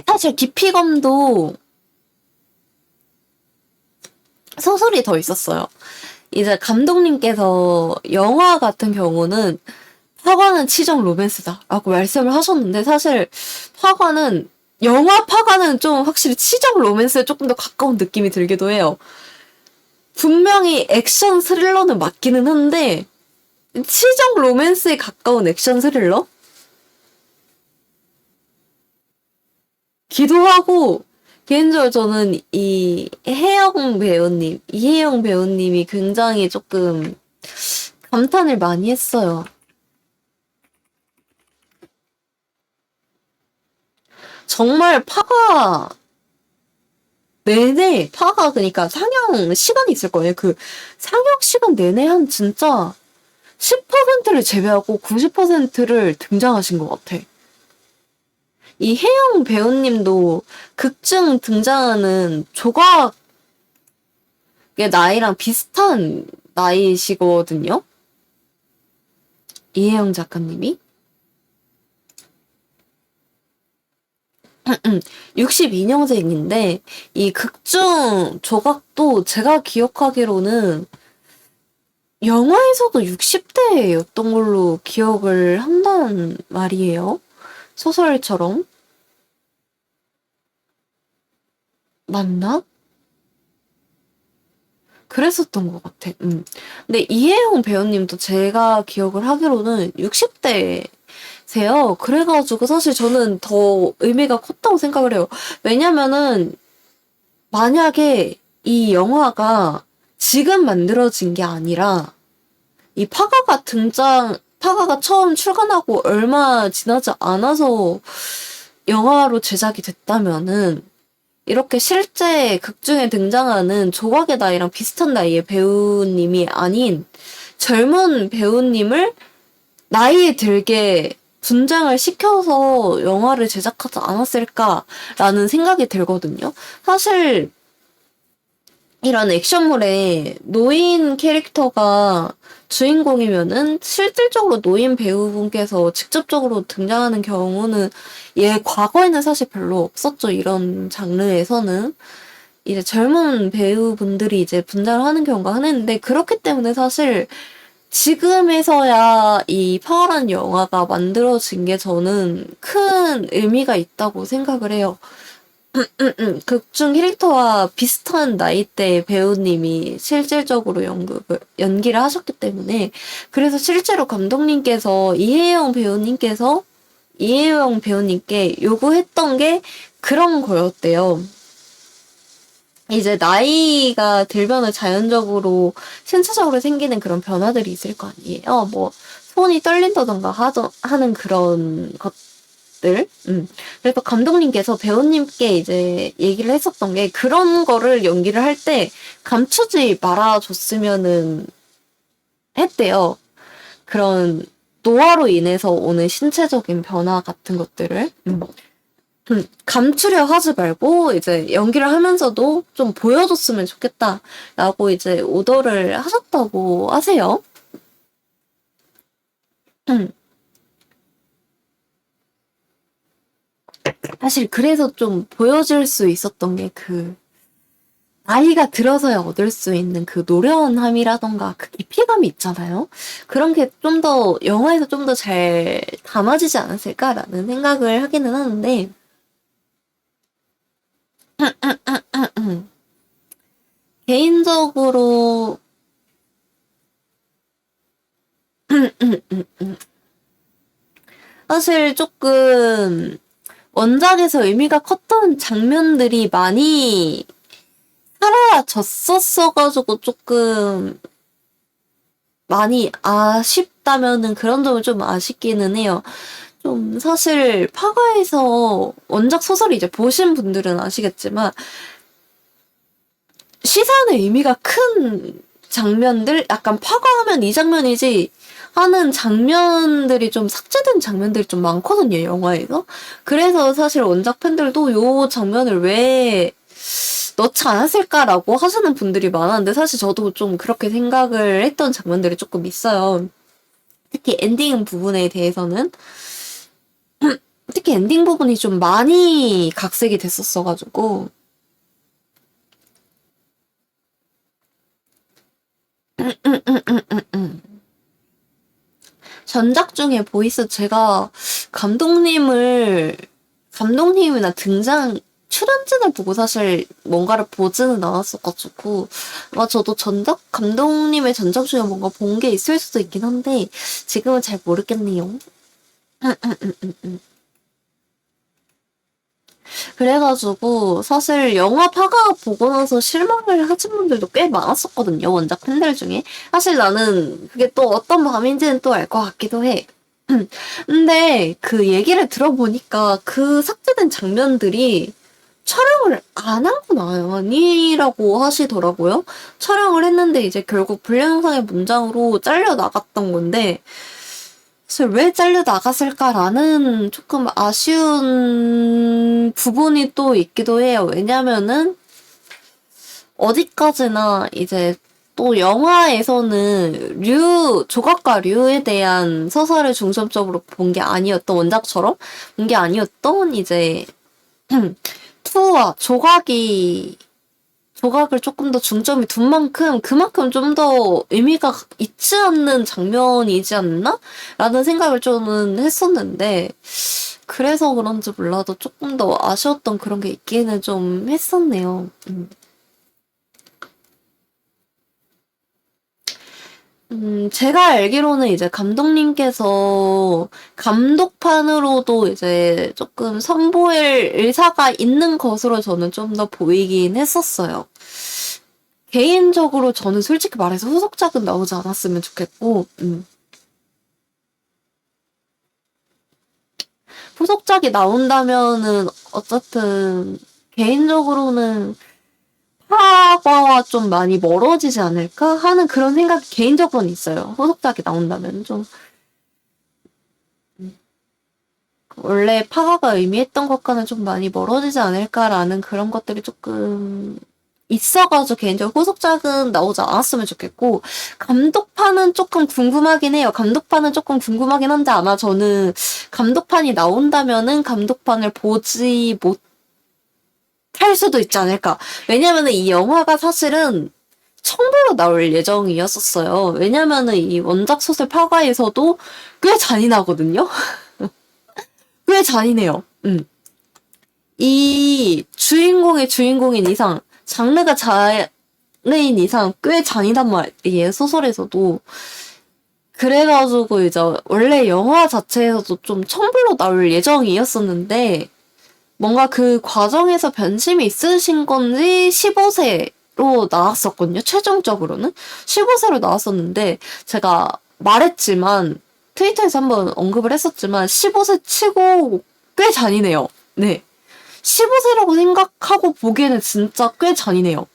사실 깊이감도 소설이 더 있었어요. 이제 감독님께서 영화 같은 경우는 파과는 치정 로맨스다라고 말씀을 하셨는데 사실 파과는 영화 파과는 좀 확실히 치정 로맨스에 조금 더 가까운 느낌이 들기도 해요. 분명히 액션 스릴러는 맞기는 한데 치정 로맨스에 가까운 액션 스릴러? 기도 하고 개인적으로 저는 이혜영 배우님이 굉장히 조금 감탄을 많이 했어요. 정말 파가 내내 파가 그러니까 상영 시간이 있을 거예요. 그 상영 시간 내내 한 진짜 10%를 제외하고 90%를 등장하신 것 같아. 이 혜영 배우님도 극중 등장하는 조각의 나이랑 비슷한 나이시거든요. 이혜영 작가님이. 62년생인데 이 극중 조각도 제가 기억하기로는 영화에서도 60대였던 걸로 기억을 한다는 말이에요. 소설처럼. 맞나? 그랬었던 것 같아. 근데 이혜영 배우님도 제가 기억을 하기로는 60대세요. 그래가지고 사실 저는 더 의미가 컸다고 생각을 해요. 왜냐면은 만약에 이 영화가 지금 만들어진 게 아니라 이 파가가 처음 출간하고 얼마 지나지 않아서 영화로 제작이 됐다면은 이렇게 실제 극중에 등장하는 조각의 나이랑 비슷한 나이의 배우님이 아닌 젊은 배우님을 나이에 들게 분장을 시켜서 영화를 제작하지 않았을까라는 생각이 들거든요. 사실 이런 액션물에 노인 캐릭터가 주인공이면은 실질적으로 노인 배우분께서 직접적으로 등장하는 경우는 과거에는 사실 별로 없었죠. 이런 장르에서는. 이제 젊은 배우분들이 이제 분장을 하는 경우가 흔했는데 그렇기 때문에 사실 지금에서야 이 파워란 영화가 만들어진 게 저는 큰 의미가 있다고 생각을 해요. 극중 캐릭터와 비슷한 나이대 배우님이 실질적으로 연기를 하셨기 때문에 그래서 실제로 감독님께서 이혜영 배우님께 요구했던 게 그런 거였대요. 이제 나이가 들면은 자연적으로 신체적으로 생기는 그런 변화들이 있을 거 아니에요. 뭐 손이 떨린다던가 하는 그런 것들. 그래서 감독님께서 배우님께 이제 얘기를 했었던 게 그런 거를 연기를 할 때 감추지 말아줬으면은 했대요. 그런 노화로 인해서 오는 신체적인 변화 같은 것들을. 감추려 하지 말고 이제 연기를 하면서도 좀 보여줬으면 좋겠다라고 이제 오더를 하셨다고 하세요. 사실 그래서 좀 보여줄 수 있었던 게 나이가 들어서야 얻을 수 있는 그 노련함이라던가 그 깊이감이 있잖아요. 그런 게 좀 더 영화에서 좀 더 잘 담아지지 않았을까라는 생각을 하기는 하는데 개인적으로 사실 조금 원작에서 의미가 컸던 장면들이 많이 사라졌었어가지고 조금 많이 아쉽다면은 그런 점은 좀 아쉽기는 해요. 좀 사실 파가에서 원작 소설을 이제 보신 분들은 아시겠지만 시사하는 의미가 큰 장면들, 약간 파가하면 이 장면이지 하는 장면들이 좀 삭제된 장면들이 좀 많거든요, 영화에서. 그래서 사실 원작 팬들도 요 장면을 왜 넣지 않았을까라고 하시는 분들이 많았는데 사실 저도 좀 그렇게 생각을 했던 장면들이 조금 있어요. 특히 엔딩 부분에 대해서는 특히 엔딩 부분이 좀 많이 각색이 됐었어가지고 전작 중에 보이스 제가 감독님이나 출연진을 보고 사실 뭔가를 보지는 않았어가지고 아마 저도 감독님의 전작 중에 뭔가 본 게 있을 수도 있긴 한데 지금은 잘 모르겠네요. 그래가지고 사실 영화 파가 보고 나서 실망을 하신 분들도 꽤 많았었거든요. 원작 팬들 중에. 사실 나는 그게 또 어떤 마음인지는 또 알 것 같기도 해. 근데 그 얘기를 들어보니까 그 삭제된 장면들이 촬영을 안 한 건 아니라고 하시더라고요. 촬영을 했는데 이제 결국 불량상의 문장으로 잘려 나갔던 건데 사실 왜 잘려 나갔을까라는 조금 아쉬운 부분이 또 있기도 해요. 왜냐면은 어디까지나 이제 또 영화에서는 조각과 류에 대한 서사를 중점적으로 본 게 아니었던 원작처럼 본 게 아니었던 이제 투와 조각을 조금 더 중점이 둔 만큼 그만큼 좀 더 의미가 있지 않는 장면이지 않나? 라는 생각을 좀은 했었는데 그래서 그런지 몰라도 조금 더 아쉬웠던 그런 게 있기는 좀 했었네요. 제가 알기로는 이제 감독님께서 감독판으로도 이제 조금 선보일 의사가 있는 것으로 저는 좀 더 보이긴 했었어요. 개인적으로 저는 솔직히 말해서 후속작은 나오지 않았으면 좋겠고, 후속작이 나온다면은 어쨌든 개인적으로는 파과와 좀 많이 멀어지지 않을까 하는 그런 생각이 개인적으로는 있어요. 후속작이 나온다면 좀 원래 파과가 의미했던 것과는 좀 많이 멀어지지 않을까라는 그런 것들이 조금 있어가지고 개인적으로 후속작은 나오지 않았으면 좋겠고 감독판은 조금 궁금하긴 해요. 감독판은 조금 궁금하긴 한데 아마 저는 감독판이 나온다면은 감독판을 보지 못할 수도 있지 않을까. 왜냐면은 이 영화가 사실은 청부로 나올 예정이었었어요. 왜냐면은 이 원작 소설 파과에서도 꽤 잔인하거든요. 꽤 잔인해요. 이 주인공의 주인공인 이상, 장르가 장르인 이상 꽤 잔인한 말이에요, 소설에서도. 그래가지고 이제 원래 영화 자체에서도 좀 첨불로 나올 예정이었었는데 뭔가 그 과정에서 변심이 있으신 건지 15세로 나왔었거든요, 최종적으로는. 15세로 나왔었는데 제가 말했지만 트위터에서 한번 언급을 했었지만 15세 치고 꽤 잔인해요. 네. 15세라고 생각하고 보기에는 진짜 꽤 잔인해요.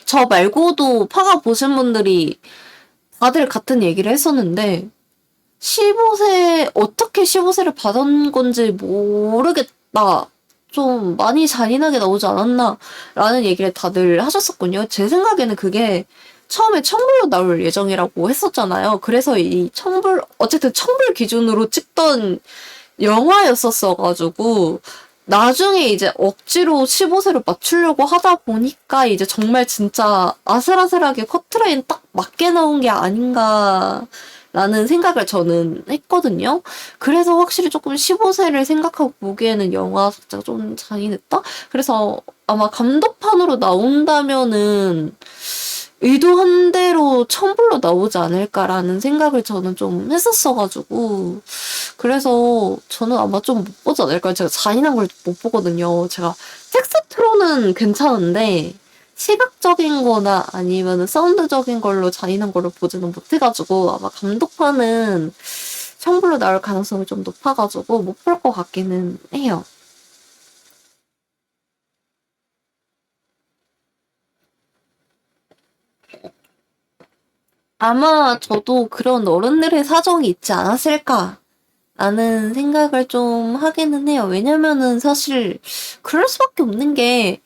저 말고도 파가 보신 분들이 다들 같은 얘기를 했었는데 15세 어떻게 15세를 받은 건지 모르겠다. 좀 많이 잔인하게 나오지 않았나 라는 얘기를 다들 하셨었군요. 제 생각에는 그게 처음에 청불로 나올 예정이라고 했었잖아요. 그래서 어쨌든 청불 기준으로 찍던 영화였었어가지고 나중에 이제 억지로 15세로 맞추려고 하다 보니까 이제 정말 진짜 아슬아슬하게 커트라인 딱 맞게 나온 게 아닌가 라는 생각을 저는 했거든요. 그래서 확실히 조금 15세를 생각하고 보기에는 영화 자체가 좀 잔인했다? 그래서 아마 감독판으로 나온다면은 의도한 대로 첨불로 나오지 않을까라는 생각을 저는 좀 했었어가지고 그래서 저는 아마 좀 못 보지 않을까요? 제가 잔인한 걸 못 보거든요. 제가 텍스트로는 괜찮은데 시각적인 거나 아니면 사운드적인 걸로 잔인한 거를 보지는 못해가지고 아마 감독판은 첨불로 나올 가능성이 좀 높아가지고 못 볼 것 같기는 해요. 아마 저도 그런 어른들의 사정이 있지 않았을까 라는 생각을 좀 하기는 해요. 왜냐면은 사실 그럴 수밖에 없는 게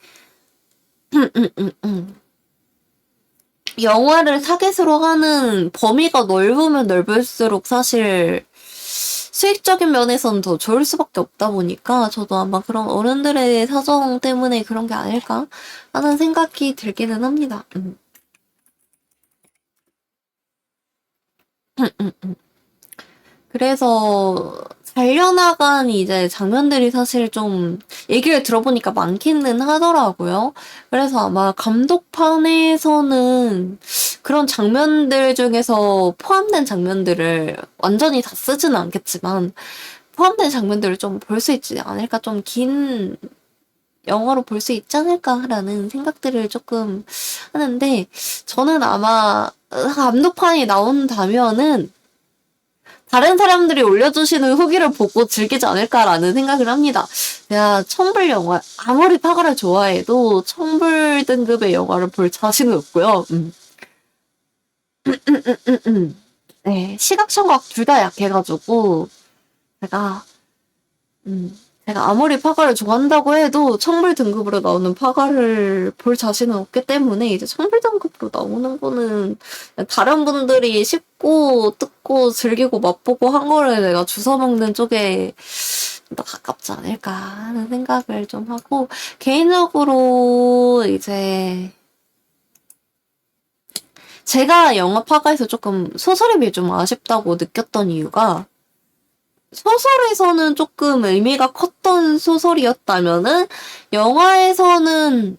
영화를 타겟으로 하는 범위가 넓으면 넓을수록 사실 수익적인 면에서는 더 좋을 수밖에 없다 보니까 저도 아마 그런 어른들의 사정 때문에 그런 게 아닐까 하는 생각이 들기는 합니다. 그래서 잘려나간 이제 장면들이 사실 좀 얘기를 들어보니까 많기는 하더라고요. 그래서 아마 감독판에서는 그런 장면들 중에서 포함된 장면들을 완전히 다 쓰지는 않겠지만 포함된 장면들을 좀 볼 수 있지 않을까, 좀 긴 영화로 볼 수 있지 않을까라는 생각들을 조금 하는데 저는 아마 감독판이 나온다면은 다른 사람들이 올려주시는 후기를 보고 즐기지 않을까라는 생각을 합니다. 제가 청불 영화, 아무리 파가를 좋아해도 청불 등급의 영화를 볼 자신은 없고요. 네, 시각, 청각 둘 다 약해가지고, 제가, 제가 아무리 파가를 좋아한다고 해도 청불 등급으로 나오는 파가를 볼 자신은 없기 때문에 이제 청불 등급으로 나오는 거는 다른 분들이 씹고 뜯고 즐기고 맛보고 한 거를 내가 주워 먹는 쪽에 더 가깝지 않을까 하는 생각을 좀 하고 개인적으로 이제 제가 영화 파가에서 조금 소설임이 좀 아쉽다고 느꼈던 이유가 소설에서는 조금 의미가 컸던 소설이었다면은 영화에서는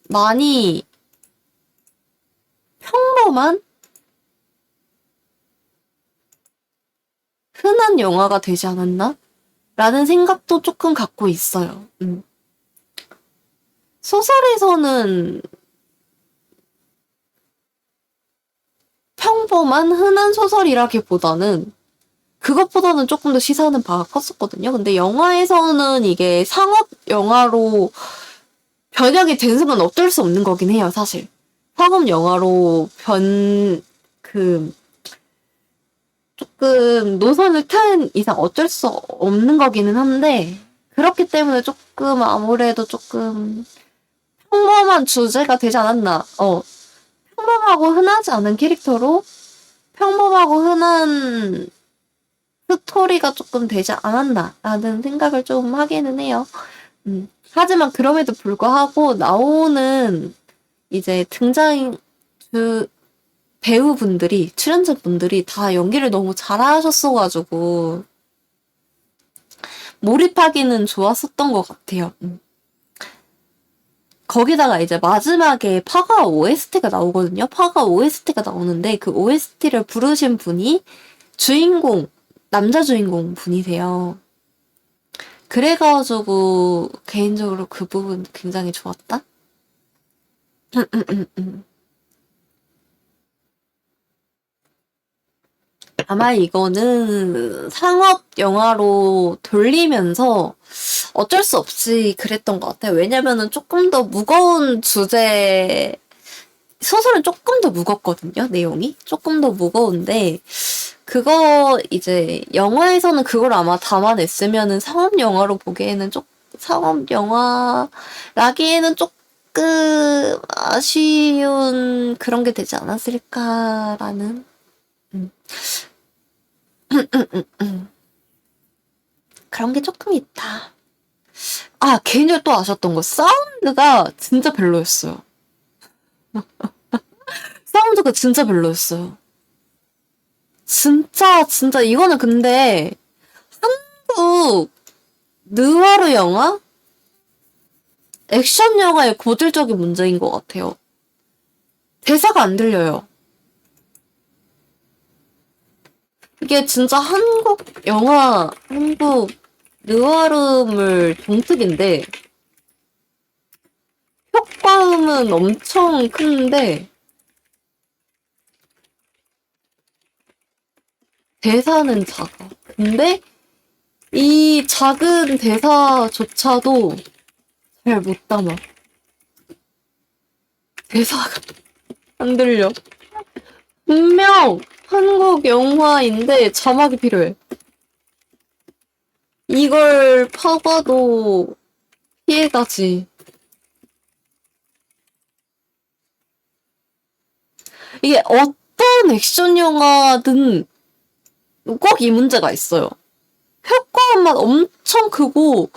많이 평범한 흔한 영화가 되지 않았나? 라는 생각도 조금 갖고 있어요. 소설에서는 평범한 흔한 소설이라기보다는 그것보다는 조금 더 시사하는 바가 컸었거든요. 근데 영화에서는 이게 상업 영화로 변형이 된 순간 어쩔 수 없는 거긴 해요, 사실. 상업 영화로 조금 노선을 탄 이상 어쩔 수 없는 거기는 한데, 그렇기 때문에 조금 아무래도 조금 평범한 주제가 되지 않았나. 평범하고 흔하지 않은 캐릭터로 평범하고 흔한 스토리가 조금 되지 않았나라는 생각을 좀 하기는 해요. 하지만 그럼에도 불구하고 나오는 이제 배우분들이, 출연자분들이 다 연기를 너무 잘하셨어가지고 몰입하기는 좋았었던 것 같아요. 거기다가 이제 마지막에 파가 OST가 나오거든요. 파가 OST가 나오는데 그 OST를 부르신 분이 남자 주인공 분이세요. 그래가지고 개인적으로 그 부분 굉장히 좋았다. 아마 이거는 상업 영화로 돌리면서 어쩔 수 없이 그랬던 것 같아요. 왜냐면은 조금 더 무거운 소설은 조금 더 무겁거든요, 내용이. 조금 더 무거운데, 이제, 영화에서는 그걸 아마 담아냈으면은 상업 영화라기에는 조금 아쉬운 그런 게 되지 않았을까라는. 그런 게 조금 있다. 괜히 또 아셨던 거. 사운드가 진짜 별로였어요. 사운드가 진짜 별로였어요. 진짜, 이거는 근데, 한국 느와르 영화? 액션 영화의 고질적인 문제인 것 같아요. 대사가 안 들려요. 이게 진짜 한국 영화, 한국 느와르물 종특인데, 효과음은 엄청 큰데, 대사는 작아. 근데 이 작은 대사조차도 잘 못 담아. 대사가 안 들려. 분명 한국 영화인데 자막이 필요해. 이걸 파봐도 피해가지. 이게 어떤 액션 영화든 꼭 이 문제가 있어요. 효과음만 엄청 크고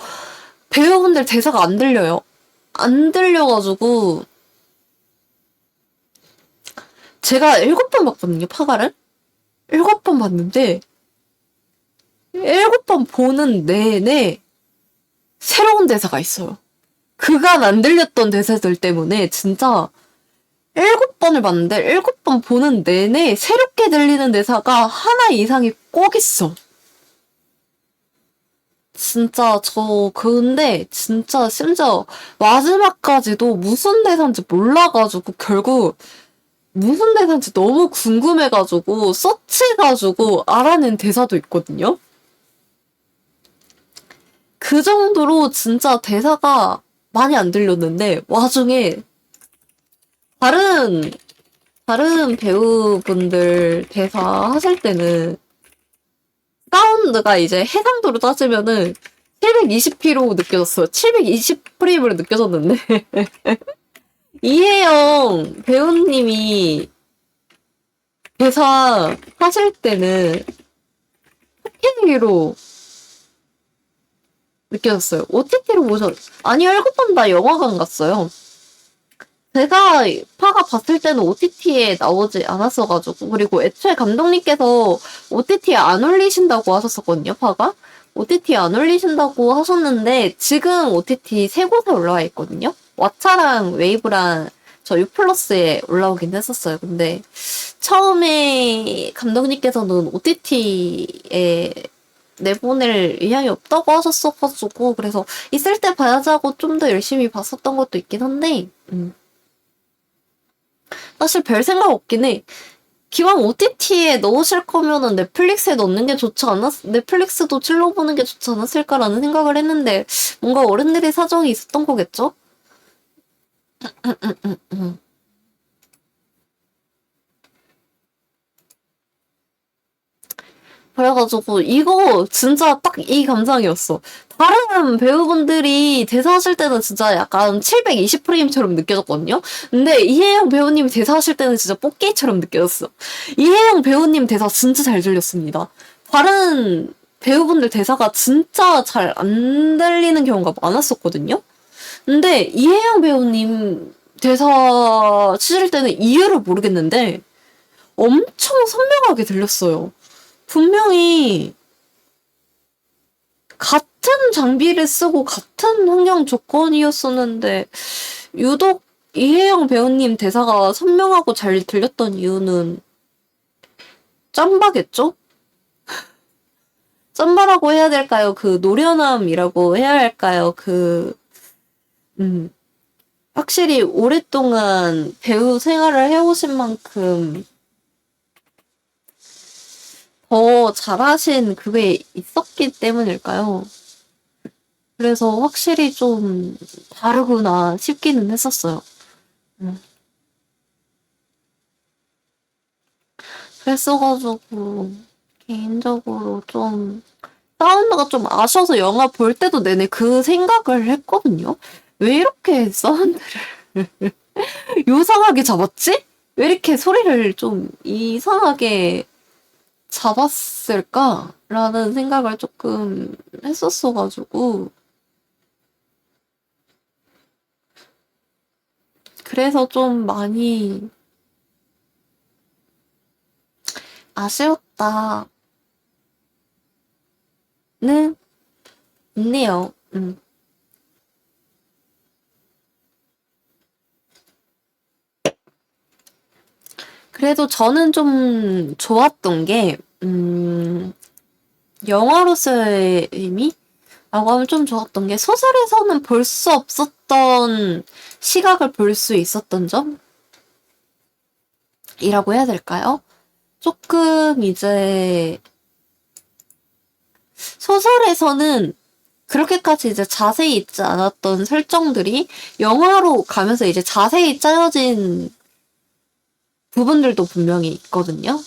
배우분들 대사가 안 들려요. 안 들려가지고 제가 7번 봤거든요, 파가를. 7번 봤는데 7번 보는 내내 새로운 대사가 있어요. 그간 안 들렸던 대사들 때문에 진짜 7번을 봤는데 7번 보는 내내 새롭게 들리는 대사가 하나 이상이 꼭 있어. 진짜 근데 진짜 심지어 마지막까지도 무슨 대사인지 몰라가지고 결국 무슨 대사인지 너무 궁금해가지고 서치해가지고 알아낸 대사도 있거든요. 그 정도로 진짜 대사가 많이 안 들렸는데 와중에 다른 배우분들 대사 하실 때는 사운드가 이제 해상도로 따지면은 720p로 느껴졌어요. 720프레임으로 느껴졌는데 이혜영 배우님이 대사 하실 때는 4K로 느껴졌어요. OTT로 아니요, 7번 다 영화관 갔어요. 제가 파가 봤을 때는 OTT에 나오지 않았어가지고, 그리고 애초에 감독님께서 OTT에 안 올리신다고 하셨었거든요, 파가. OTT에 안 올리신다고 하셨는데, 지금 OTT 3곳에 올라와 있거든요? 왓챠랑 웨이브랑 저 유플러스에 올라오긴 했었어요. 근데 처음에 감독님께서는 OTT에 내보낼 의향이 없다고 하셨어가지고, 그래서 있을 때 봐야지 하고 좀 더 열심히 봤었던 것도 있긴 한데, 사실 별 생각 없긴 해. 기왕 OTT에 넣으실 거면은 넷플릭스에 넣는 게 좋지 넷플릭스도 찔러보는 게 좋지 않았을까라는 생각을 했는데, 뭔가 어른들의 사정이 있었던 거겠죠? 그래가지고 이거 진짜 딱 이 감상이었어. 다른 배우분들이 대사하실 때는 진짜 약간 720프레임처럼 느껴졌거든요? 근데 이혜영 배우님이 대사하실 때는 진짜 뽀게이처럼 느껴졌어. 이혜영 배우님 대사 진짜 잘 들렸습니다. 다른 배우분들 대사가 진짜 잘 안 들리는 경우가 많았었거든요? 근데 이혜영 배우님 대사 치실 때는 이유를 모르겠는데 엄청 선명하게 들렸어요. 분명히 같은 장비를 쓰고 같은 환경 조건이었었는데 유독 이혜영 배우님 대사가 선명하고 잘 들렸던 이유는 짬바겠죠? 짬바라고 해야 될까요? 그 노련함이라고 해야 할까요? 확실히 오랫동안 배우 생활을 해오신 만큼 더 잘하신 그게 있었기 때문일까요? 그래서 확실히 좀 다르구나 싶기는 했었어요. 그랬어가지고 개인적으로 좀 사운드가 좀 아쉬워서 영화 볼 때도 내내 그 생각을 했거든요. 왜 이렇게 사운드를 요상하게 잡았지? 왜 이렇게 소리를 좀 이상하게 잡았을까라는 생각을 조금 했었어가지고 그래서 좀 많이 아쉬웠다는 있네요. 그래도 저는 좀 좋았던 게, 영화로서의 의미? 라고 하면 좀 좋았던 게, 소설에서는 볼 수 없었던 시각을 볼 수 있었던 점? 이라고 해야 될까요? 조금 이제, 소설에서는 그렇게까지 이제 자세히 있지 않았던 설정들이 영화로 가면서 이제 자세히 짜여진 부분들도 분명히 있거든요.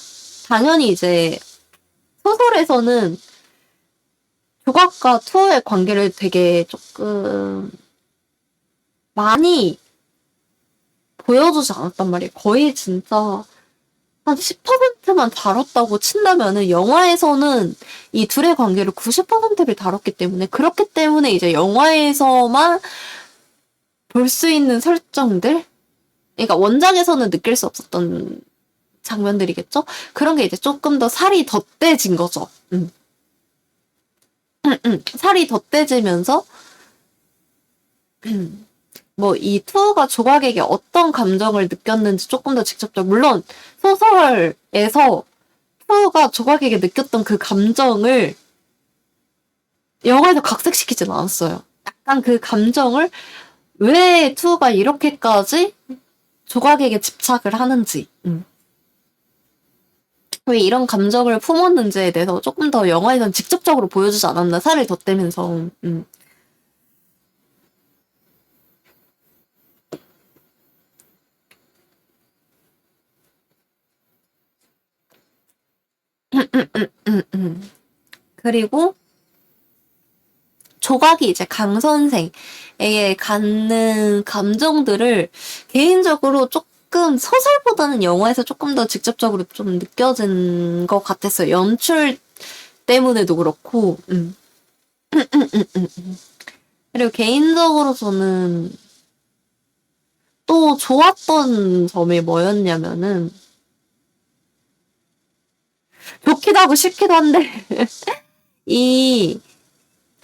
당연히 이제 소설에서는 조각과 투어의 관계를 되게 조금 많이 보여주지 않았단 말이에요. 거의 진짜 한 10%만 다뤘다고 친다면은 영화에서는 이 둘의 관계를 90%를 다뤘기 때문에 그렇기 때문에 이제 영화에서만 볼 수 있는 설정들? 그러니까 원작에서는 느낄 수 없었던 장면들이겠죠? 그런 게 이제 조금 더 살이 덧대진 거죠. 살이 덧대지면서 뭐 이 투어가 조각에게 어떤 감정을 느꼈는지 조금 더 직접적 물론 소설에서 투어가 조각에게 느꼈던 그 감정을 영화에서 각색시키진 않았어요. 약간 그 감정을 왜 투어가 이렇게까지 조각에게 집착을 하는지 왜 이런 감정을 품었는지에 대해서 조금 더 영화에선 직접적으로 보여주지 않았나 살을 덧대면서 그리고 조각이 이제 강 선생에게 갖는 감정들을 개인적으로 조금 소설보다는 영화에서 조금 더 직접적으로 좀 느껴진 것 같았어요. 연출 때문에도 그렇고. 그리고 개인적으로 저는 또 좋았던 점이 뭐였냐면은 좋기도 하고 싫기도 한데 이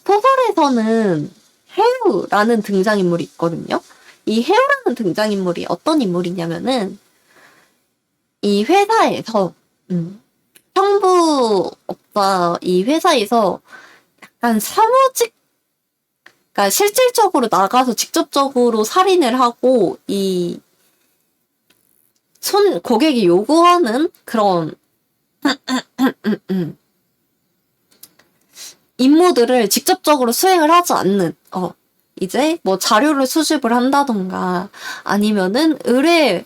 소설에서는 해우라는 등장인물이 있거든요. 이 해우라는 등장인물이 어떤 인물이냐면은 이 회사에서 청부업자 이 회사에서 약간 사무직 그러니까 실질적으로 나가서 직접적으로 살인을 하고 이 고객이 요구하는 그런 임무들을 직접적으로 수행을 하지 않는 이제 뭐 자료를 수집을 한다던가 아니면은 의뢰를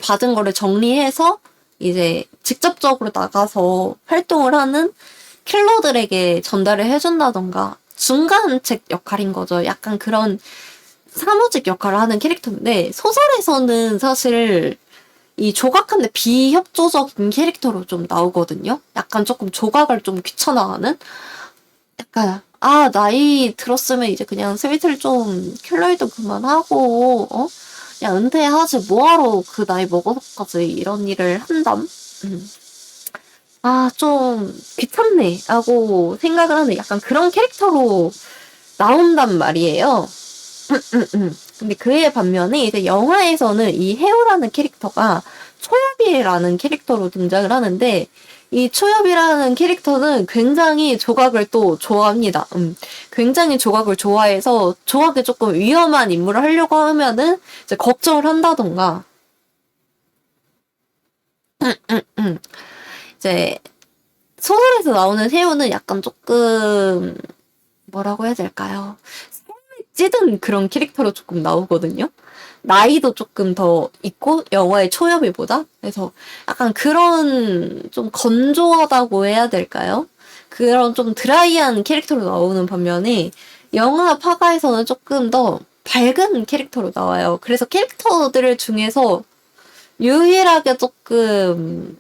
받은 거를 정리해서 이제 직접적으로 나가서 활동을 하는 킬러들에게 전달을 해준다던가 중간책 역할인 거죠. 약간 그런 사무직 역할을 하는 캐릭터인데 소설에서는 사실 이 조각한데 비협조적인 캐릭터로 좀 나오거든요. 약간 조금 조각을 좀 귀찮아하는 약간 나이 들었으면 이제 그냥 스위트를 좀 킬러이도 그만하고 그냥 은퇴하지 뭐하러 그 나이 먹어서까지 이런 일을 한담? 좀 귀찮네 라고 생각을 하는 약간 그런 캐릭터로 나온단 말이에요. 근데 그에 반면에 이제 영화에서는 이 해오라는 캐릭터가 초엽이라는 캐릭터로 등장을 하는데 이 초엽이라는 캐릭터는 굉장히 조각을 또 좋아합니다. 굉장히 조각을 좋아해서 조각에 조금 위험한 임무를 하려고 하면은 이제 걱정을 한다던가 이제 소설에서 나오는 해오는 약간 조금 뭐라고 해야 될까요? 찌든 그런 캐릭터로 조금 나오거든요. 나이도 조금 더 있고 영화의 초여비보다 그래서 약간 그런 좀 건조하다고 해야 될까요? 그런 좀 드라이한 캐릭터로 나오는 반면에 영화 파가에서는 조금 더 밝은 캐릭터로 나와요. 그래서 캐릭터들 중에서 유일하게 조금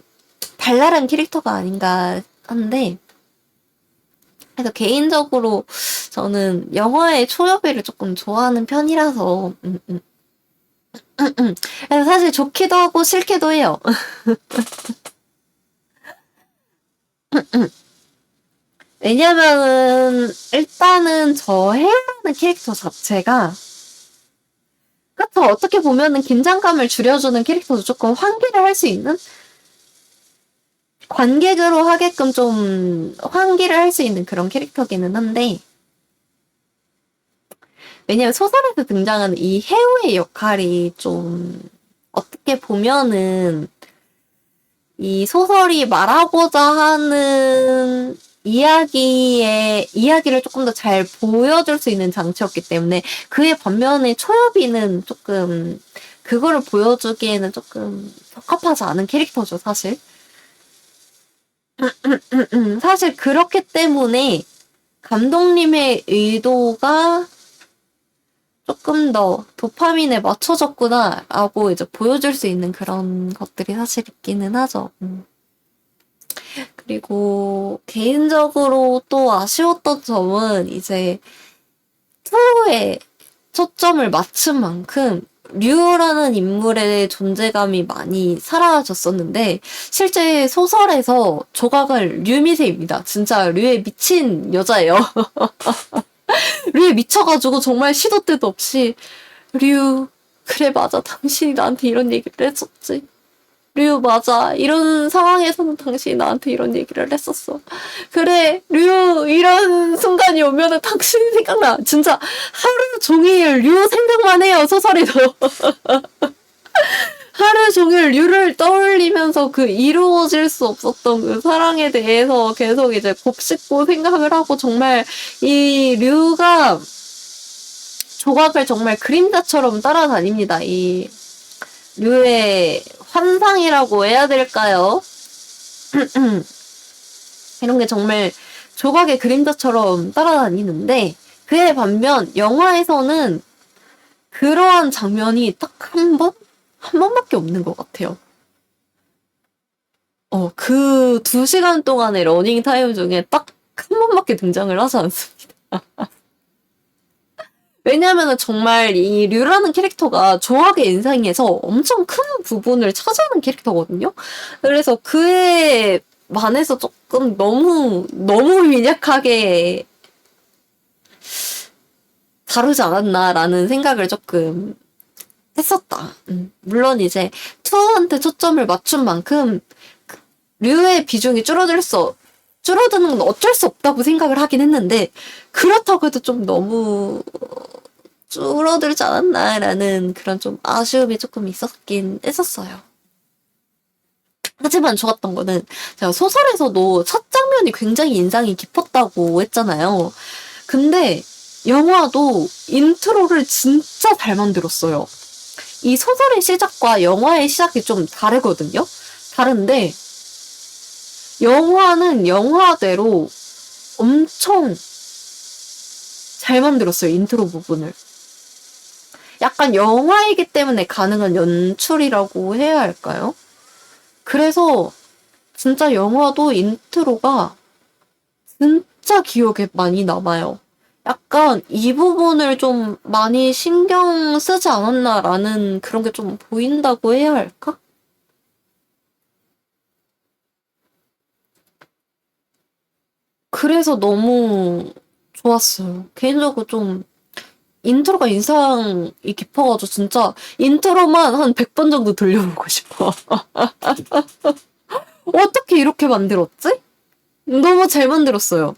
발랄한 캐릭터가 아닌가 한데 그래서 개인적으로 저는 영화의 초여배를 조금 좋아하는 편이라서 그래서 사실 좋기도 하고 싫기도 해요. 왜냐면은 일단은 저 헤어라는 캐릭터 자체가 그쵸 어떻게 보면은 긴장감을 줄여주는 캐릭터도 조금 환기를 할 수 있는 관객으로 하게끔 좀 환기를 할 수 있는 그런 캐릭터기는 한데 왜냐면 소설에서 등장하는 이 해우의 역할이 좀 어떻게 보면은 이 소설이 말하고자 하는 이야기를 조금 더 잘 보여줄 수 있는 장치였기 때문에 그의 반면에 초여비는 조금 그거를 보여주기에는 조금 적합하지 않은 캐릭터죠, 사실. 사실 그렇기 때문에 감독님의 의도가 조금 더 도파민에 맞춰졌구나라고 이제 보여줄 수 있는 그런 것들이 사실 있기는 하죠. 그리고 개인적으로 또 아쉬웠던 점은 이제 2에 초점을 맞춘 만큼 류라는 인물의 존재감이 많이 사라졌었는데 실제 소설에서 조각은 류미세입니다. 진짜 류에 미친 여자예요. 류에 미쳐가지고 정말 시도 때도 없이 류 그래 맞아 당신이 나한테 이런 얘기를 했었지. 류 맞아 이런 상황에서는 당신이 나한테 이런 얘기를 했었어. 그래 류 이런 순간이 오면은 당신이 생각나. 진짜 하루 종일 류 생각만 해요 소설에도. 하루 종일 류를 떠올리면서 그 이루어질 수 없었던 그 사랑에 대해서 계속 이제 곱씹고 생각을 하고 정말 이 류가 조각을 정말 그림자처럼 따라다닙니다. 이 류의 환상이라고 해야 될까요? 이런 게 정말 조각의 그림자처럼 따라다니는데 그에 반면 영화에서는 그러한 장면이 딱 한 번밖에 없는 것 같아요. 그 2시간 동안의 러닝 타임 중에 딱 한 번밖에 등장을 하지 않습니다. 왜냐면은 정말 이 류라는 캐릭터가 조각의 인상에서 엄청 큰 부분을 차지하는 캐릭터거든요. 그래서 그에 반해서 조금 너무 미약하게 다루지 않았나라는 생각을 조금 했었다. 물론 이제 투어한테 초점을 맞춘 만큼 류의 비중이 줄어드는 건 어쩔 수 없다고 생각을 하긴 했는데 그렇다고 해도 좀 너무 줄어들지 않았나라는 그런 좀 아쉬움이 조금 있었긴 했었어요. 하지만 좋았던 거는 제가 소설에서도 첫 장면이 굉장히 인상이 깊었다고 했잖아요. 근데 영화도 인트로를 진짜 잘 만들었어요. 이 소설의 시작과 영화의 시작이 좀 다르거든요. 다른데 영화는 영화대로 엄청 잘 만들었어요. 인트로 부분을. 약간 영화이기 때문에 가능한 연출이라고 해야 할까요? 그래서 진짜 영화도 인트로가 진짜 기억에 많이 남아요. 약간 이 부분을 좀 많이 신경 쓰지 않았나라는 그런 게 좀 보인다고 해야 할까? 그래서 너무 좋았어요. 개인적으로 좀 인트로가 인상이 깊어가지고 진짜 인트로만 한 100번 정도 들려보고 싶어. 어떻게 이렇게 만들었지? 너무 잘 만들었어요.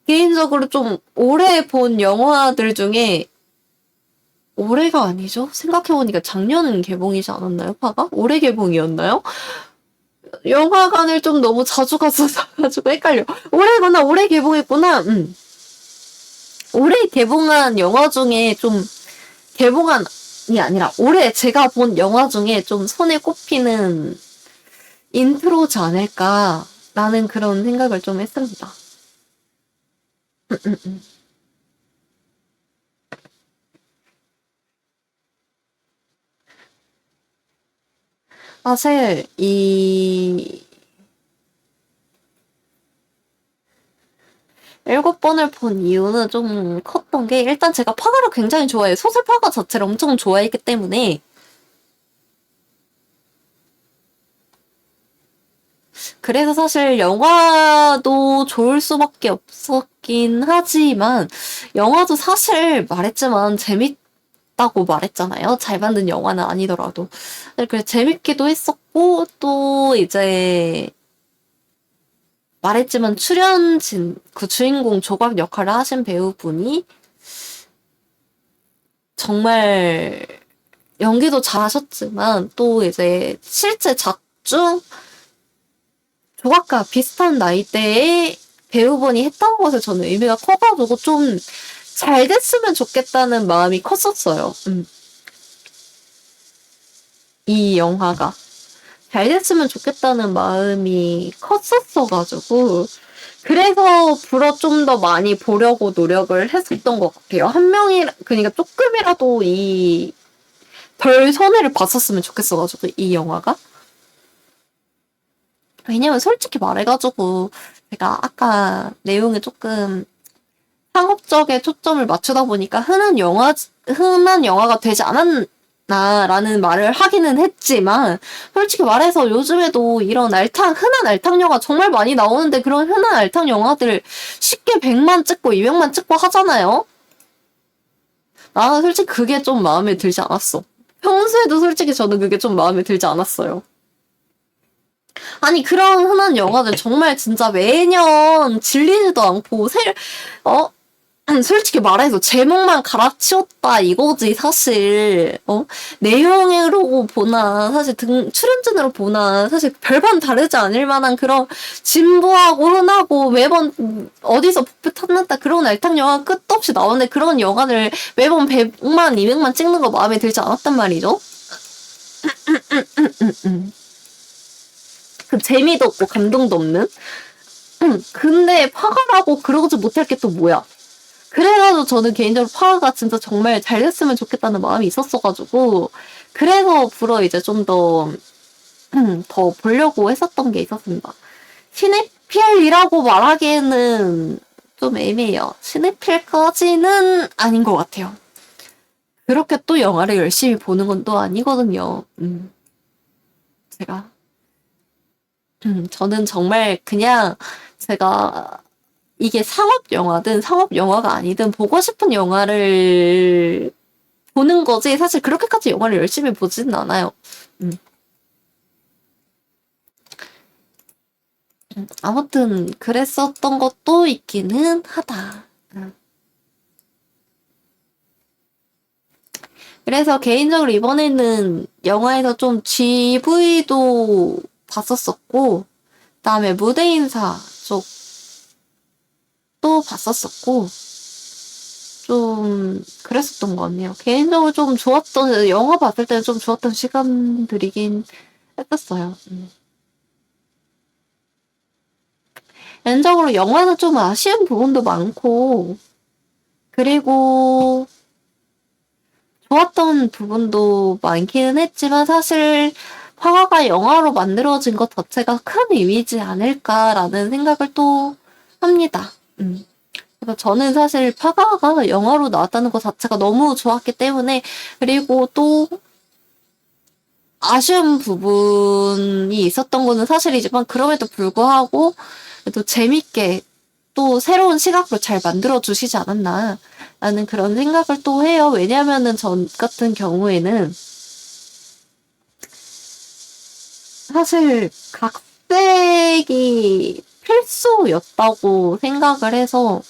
개인적으로 좀 오래 본 영화들 중에 올해가 아니죠? 생각해보니까 작년 개봉이지 않았나요? 파가? 올해 개봉이었나요? 영화관을 좀 너무 자주 갔어서 가지고 헷갈려. 올해구나, 올해 개봉했구나. 올해 개봉한 영화 중에 좀 개봉한이 아니라 올해 제가 본 영화 중에 좀 손에 꼽히는 인트로지 않을까라는 그런 생각을 좀 했습니다. 사실 이 7번을 본 이유는 좀 컸던 했던 게 일단 제가 파가를 굉장히 좋아해요. 소설 파가 자체를 엄청 좋아했기 때문에 그래서 사실 영화도 좋을 수밖에 없었긴 하지만 영화도 사실 말했지만 재밌다고 말했잖아요. 잘 만든 영화는 아니더라도. 그래서 재밌기도 했었고 또 이제 말했지만 출연진 그 주인공 조각 역할을 하신 배우분이 정말 연기도 잘하셨지만 또 이제 실제 작중 조각과 비슷한 나이대의 배우분이 했던 것에 저는 의미가 커가지고 좀 잘 됐으면 좋겠다는 마음이 컸었어요. 이 영화가. 잘 됐으면 좋겠다는 마음이 컸었어가지고 그래서 불어 좀 더 많이 보려고 노력을 했었던 것 같아요. 한 명이 그러니까 조금이라도 이 덜 손해를 봤었으면 좋겠어가지고 이 영화가. 왜냐면 솔직히 말해가지고 제가 아까 내용에 조금 상업적에 초점을 맞추다 보니까 흔한 영화가 되지 않았나라는 말을 하기는 했지만 솔직히 말해서 요즘에도 이런 흔한 알탕 영화 정말 많이 나오는데 그런 흔한 알탕 영화들 쉽게 100만 찍고 200만 찍고 하잖아요. 나는 솔직히 그게 좀 마음에 들지 않았어. 평소에도 솔직히 저는 그게 좀 마음에 들지 않았어요. 아니 그런 흔한 영화들 정말 진짜 매년 질리지도 않고 솔직히 말해서 제목만 갈아치웠다 이거지 사실 내용으로 보나 사실 출연진으로 보나 사실 별반 다르지 않을 만한 그런 진부하고 흔하고 매번 어디서 부표 탔는다 그런 알탕 영화 끝도 없이 나오는데 그런 영화를 매번 100만 200만 찍는 거 마음에 들지 않았단 말이죠. 그 재미도 없고 감동도 없는. 근데 파가라고 그러지 못할 게 또 뭐야. 그래가지고 저는 개인적으로 파가가 진짜 정말 잘 됐으면 좋겠다는 마음이 있었어가지고 그래서 불어 이제 좀 더 보려고 했었던 게 있었습니다. 시네필이라고 말하기에는 좀 애매해요. 시네필까지는 아닌 것 같아요. 그렇게 또 영화를 열심히 보는 건 또 아니거든요. 제가 저는 정말 그냥 제가 이게 상업 영화든 상업 영화가 아니든 보고 싶은 영화를 보는 거지 사실 그렇게까지 영화를 열심히 보지는 않아요. 아무튼 그랬었던 것도 있기는 하다. 그래서 개인적으로 이번에는 영화에서 좀 GV도 봤었었고 그다음에 무대 인사 쪽도 봤었었고 좀 그랬었던 것 같네요. 개인적으로 좀 좋았던 영화 봤을 때는 좀 좋았던 시간들이긴 했었어요. 개인적으로 영화는 좀 아쉬운 부분도 많고 그리고 좋았던 부분도 많기는 했지만 사실 화가가 영화로 만들어진 것 자체가 큰 의미지 않을까라는 생각을 또 합니다. 그래서 저는 사실 파가가 영화로 나왔다는 것 자체가 너무 좋았기 때문에 그리고 또 아쉬운 부분이 있었던 거는 사실이지만 그럼에도 불구하고 또 재밌게 또 새로운 시각으로 잘 만들어 주시지 않았나 라는 그런 생각을 또 해요. 왜냐면은 전 같은 경우에는 사실 각색이 필수였다고 생각을 해서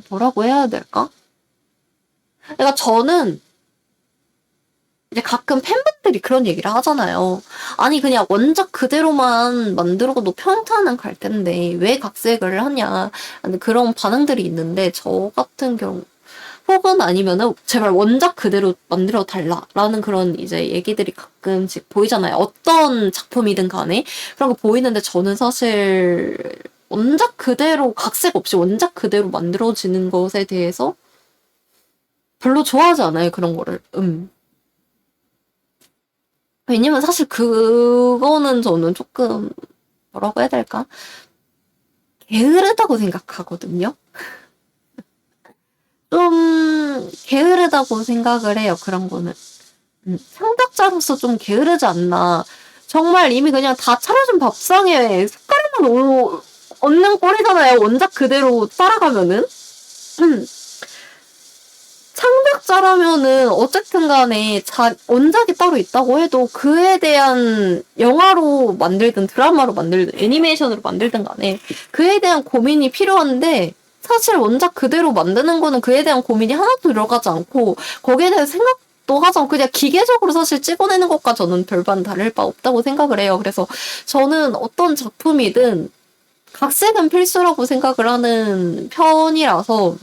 뭐라고 해야 될까? 그러니까 저는 이제 가끔 팬분들이 그런 얘기를 하잖아요. 아니 그냥 원작 그대로만 만들어도 평탄은 갈 텐데 왜 각색을 하냐 하는 그런 반응들이 있는데 저 같은 경우 혹은 아니면은 제발 원작 그대로 만들어 달라라는 그런 이제 얘기들이 가끔씩 보이잖아요. 어떤 작품이든 간에 그런 거 보이는데 저는 사실 원작 그대로 각색 없이 원작 그대로 만들어지는 것에 대해서 별로 좋아하지 않아요. 그런 거를. 왜냐면 사실 그거는 저는 조금 뭐라고 해야 될까? 게으르다고 생각하거든요. 게으르다고 생각을 해요, 그런 거는. 창작자로서 좀 게으르지 않나. 정말 이미 그냥 다 차려준 밥상에 숟가락만 얹는 꼴이잖아요, 원작 그대로 따라가면은. 창작자라면은 어쨌든 간에 원작이 따로 있다고 해도 그에 대한 영화로 만들든 드라마로 만들든 애니메이션으로 만들든 간에 그에 대한 고민이 필요한데 사실 원작 그대로 만드는 거는 그에 대한 고민이 하나도 들어가지 않고 거기에 대해 생각도 하지 않고 그냥 기계적으로 사실 찍어내는 것과 저는 별반 다를 바 없다고 생각을 해요. 그래서 저는 어떤 작품이든 각색은 필수라고 생각을 하는 편이라서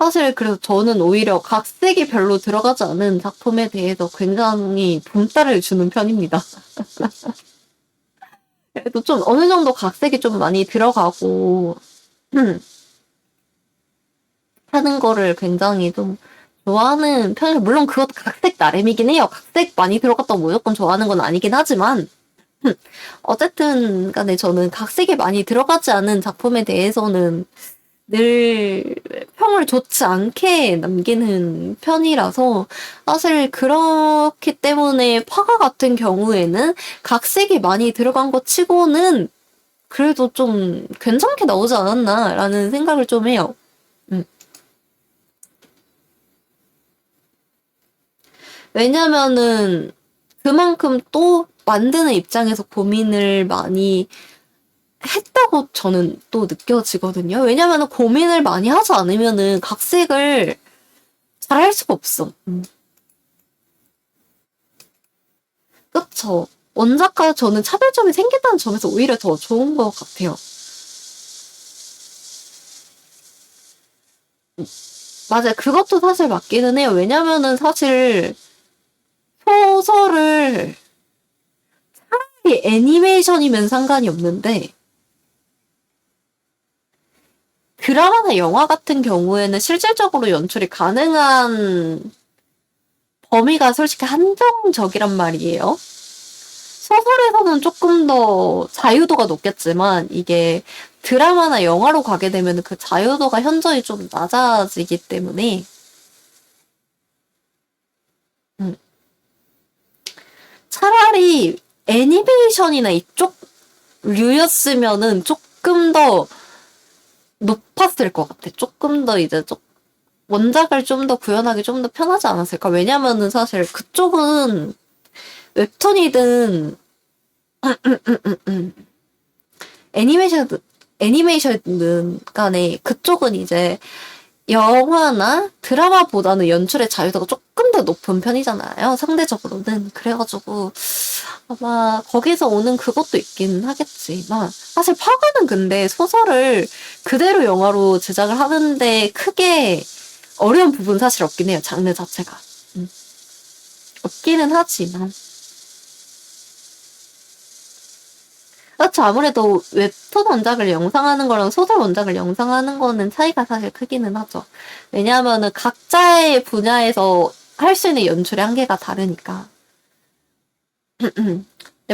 사실 그래서 저는 오히려 각색이 별로 들어가지 않은 작품에 대해서 굉장히 분따를 주는 편입니다. 그래도 좀 어느 정도 각색이 좀 많이 들어가고 하는 거를 굉장히 좀 좋아하는 편이에요. 물론 그것도 각색 나름이긴 해요. 각색 많이 들어갔다고 무조건 좋아하는 건 아니긴 하지만 어쨌든 간에 저는 각색이 많이 들어가지 않은 작품에 대해서는 늘 평을 좋지 않게 남기는 편이라서 사실 그렇기 때문에 파가 같은 경우에는 각색이 많이 들어간 것 치고는 그래도 좀 괜찮게 나오지 않았나라는 생각을 좀 해요. 왜냐면은 그만큼 또 만드는 입장에서 고민을 많이 했다고 저는 또 느껴지거든요. 왜냐면은 고민을 많이 하지 않으면은 각색을 잘 할 수가 없어. 그쵸? 원작과 저는 차별점이 생긴다는 점에서 오히려 더 좋은 것 같아요. 맞아요. 그것도 사실 맞기는 해요. 왜냐면은 사실 소설을 차라리 애니메이션이면 상관이 없는데 드라마나 영화 같은 경우에는 실질적으로 연출이 가능한 범위가 솔직히 한정적이란 말이에요. 소설에서는 조금 더 자유도가 높겠지만 이게 드라마나 영화로 가게 되면 그 자유도가 현저히 좀 낮아지기 때문에 차라리 애니메이션이나 이쪽 류였으면은 조금 더 높았을 것 같아. 조금 더 이제 원작을 좀 더 구현하기 좀 더 편하지 않았을까? 왜냐면은 사실 그쪽은 웹툰이든 애니메이션은 간에 그쪽은 이제 영화나 드라마보다는 연출의 자유도가 조금 더 높은 편이잖아요. 상대적으로는. 그래가지고 아마 거기서 오는 그것도 있긴 하겠지만 사실 파고는 근데 소설을 그대로 영화로 제작을 하는데 크게 어려운 부분 사실 없긴 해요. 장르 자체가. 없기는 하지만 그렇죠. 아무래도 웹툰 원작을 영상하는 거랑 소설 원작을 영상하는 거는 차이가 사실 크기는 하죠. 왜냐하면은 각자의 분야에서 할 수 있는 연출의 한계가 다르니까. 근데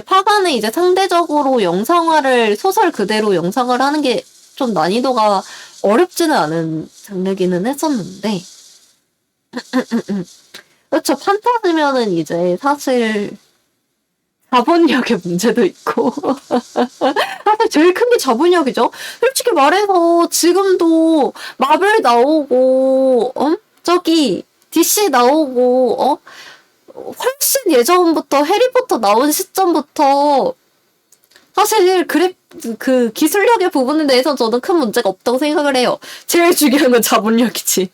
파가는 이제 상대적으로 영상화를 소설 그대로 영상을 하는 게 좀 난이도가 어렵지는 않은 장르기는 했었는데. 그렇죠. 판타지면은 이제 사실 자본력의 문제도 있고. 사실 제일 큰 게 자본력이죠. 솔직히 말해서 지금도 마블 나오고, 저기 DC 나오고, 훨씬 예전부터 해리포터 나온 시점부터 사실 그 기술력의 부분에 대해서 저는 큰 문제가 없다고 생각을 해요. 제일 중요한 건 자본력이지.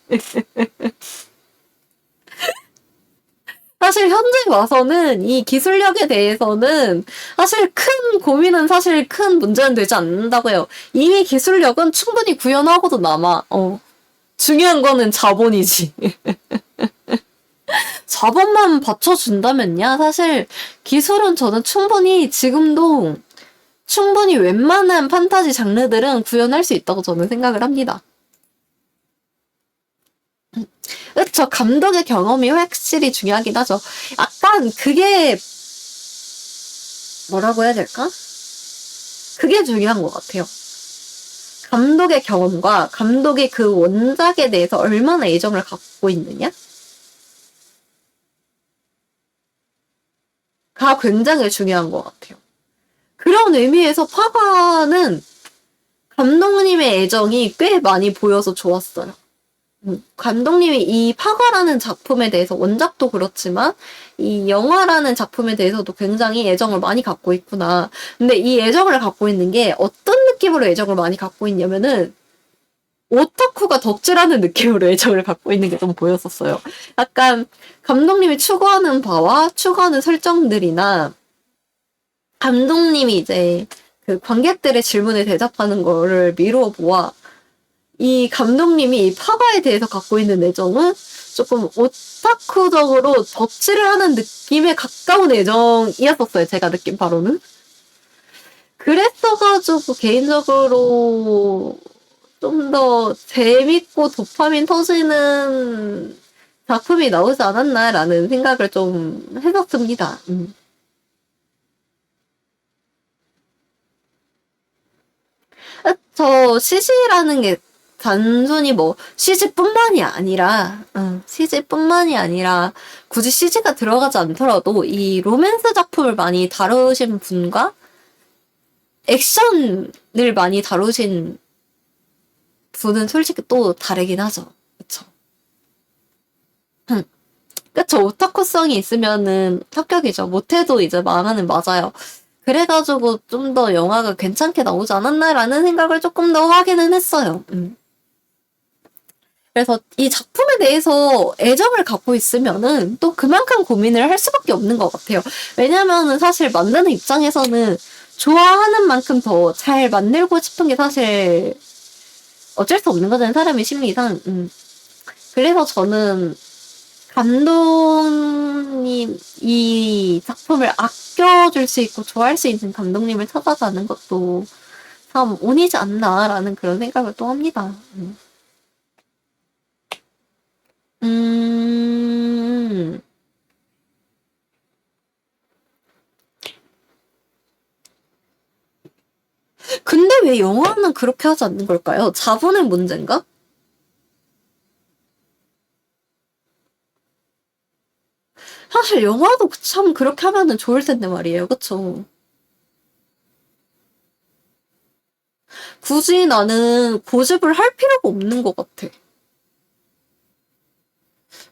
사실 현재 와서는 이 기술력에 대해서는 사실 큰 고민은 사실 큰 문제는 되지 않는다고 해요. 이미 기술력은 충분히 구현하고도 남아. 중요한 거는 자본이지. 자본만 받쳐준다면야 사실 기술은 저는 지금도 충분히 웬만한 판타지 장르들은 구현할 수 있다고 저는 생각을 합니다. 그쵸. 감독의 경험이 확실히 중요하긴 하죠. 약간 그게 뭐라고 해야 될까? 그게 중요한 것 같아요. 감독의 경험과 감독이 그 원작에 대해서 얼마나 애정을 갖고 있느냐? 가 굉장히 중요한 것 같아요. 그런 의미에서 파과는 감독님의 애정이 꽤 많이 보여서 좋았어요. 감독님이 이 파과라는 작품에 대해서 원작도 그렇지만 이 영화라는 작품에 대해서도 굉장히 애정을 많이 갖고 있구나. 근데 이 애정을 갖고 있는 게 어떤 느낌으로 애정을 많이 갖고 있냐면은 오타쿠가 덕질하는 느낌으로 애정을 갖고 있는 게 좀 보였었어요. 약간 감독님이 추구하는 바와 추구하는 설정들이나 감독님이 이제 그 관객들의 질문에 대답하는 거를 미루어 보아 이 감독님이 이 파가에 대해서 갖고 있는 애정은 조금 오타쿠적으로 덕질을 하는 느낌에 가까운 애정이었었어요. 제가 느낀 바로는. 그랬어가지고 개인적으로 좀 더 재밌고 도파민 터지는 작품이 나오지 않았나라는 생각을 좀 했었습니다. 저 CG라는 게 단순히 뭐 CG뿐만이 아니라 CG뿐만이 아니라 굳이 CG가 들어가지 않더라도 이 로맨스 작품을 많이 다루신 분과 액션을 많이 다루신 분은 솔직히 또 다르긴 하죠. 그쵸? 그쵸? 오타쿠성이 있으면은 합격이죠. 못해도 이제 망하는 맞아요. 그래가지고 좀 더 영화가 괜찮게 나오지 않았나라는 생각을 조금 더 하기는 했어요. 그래서 이 작품에 대해서 애정을 갖고 있으면은 또 그만큼 고민을 할 수밖에 없는 것 같아요. 왜냐면은 사실 만드는 입장에서는 좋아하는 만큼 더 잘 만들고 싶은 게 사실 어쩔 수 없는 거잖아요. 사람의 심리상. 그래서 저는 감독님 이 작품을 아껴줄 수 있고 좋아할 수 있는 감독님을 찾아가는 것도 참 운이지 않나라는 그런 생각을 또 합니다. 근데 왜 영화는 그렇게 하지 않는 걸까요? 자본의 문제인가? 사실 영화도 참 그렇게 하면은 좋을 텐데 말이에요. 그쵸? 굳이 나는 고집을 할 필요가 없는 것 같아.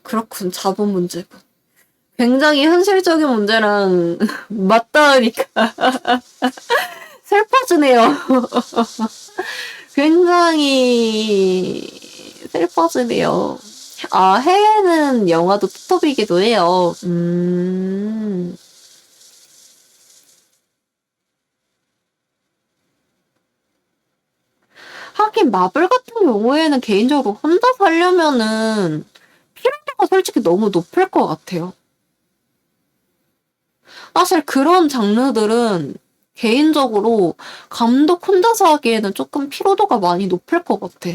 그렇군, 자본 문제군. 굉장히 현실적인 문제랑 맞닿으니까 슬퍼지네요. 굉장히 슬퍼지네요. 아, 해외는 영화도 투톱이기도 해요. 하긴 마블 같은 경우에는 개인적으로 혼자서 하려면은 피로도가 솔직히 너무 높을 것 같아요. 사실 그런 장르들은 개인적으로 감독 혼자서 하기에는 조금 피로도가 많이 높을 것 같아.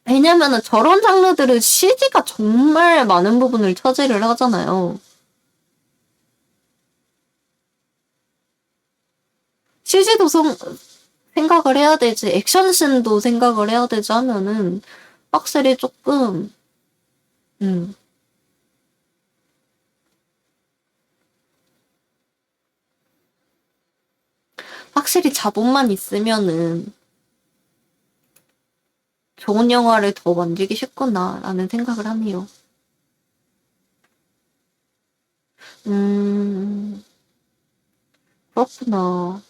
왜냐면은 저런 장르들은 CG가 정말 많은 부분을 차지를 하잖아요. CG도 생각을 해야 되지, 액션씬도 생각을 해야 되지 하면은 확실히 조금, 확실히 자본만 있으면은 좋은 영화를 더 만들기 쉽구나라는 생각을 하네요. 그렇구나.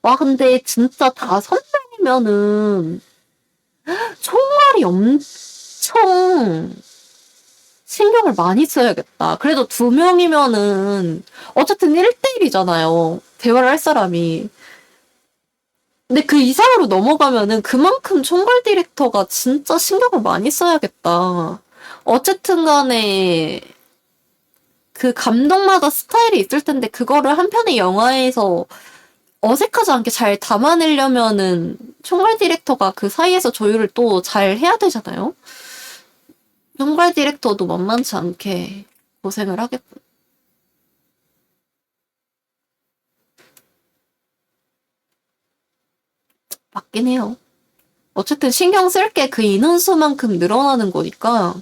와, 근데 진짜 다 선배이면은 총알이 엄청 신경을 많이 써야겠다. 그래도 2명이면은 어쨌든 1대1이잖아요. 대화를 할 사람이. 근데 그 이상으로 넘어가면은 그만큼 총괄 디렉터가 진짜 신경을 많이 써야겠다. 어쨌든 간에 그 감독마다 스타일이 있을 텐데 그거를 한 편의 영화에서 어색하지 않게 잘 담아내려면은 총괄 디렉터가 그 사이에서 조율을 또 잘 해야 되잖아요. 총괄 디렉터도 만만치 않게 고생을 하겠군. 맞긴 해요. 어쨌든 신경 쓸 게 그 인원수만큼 늘어나는 거니까.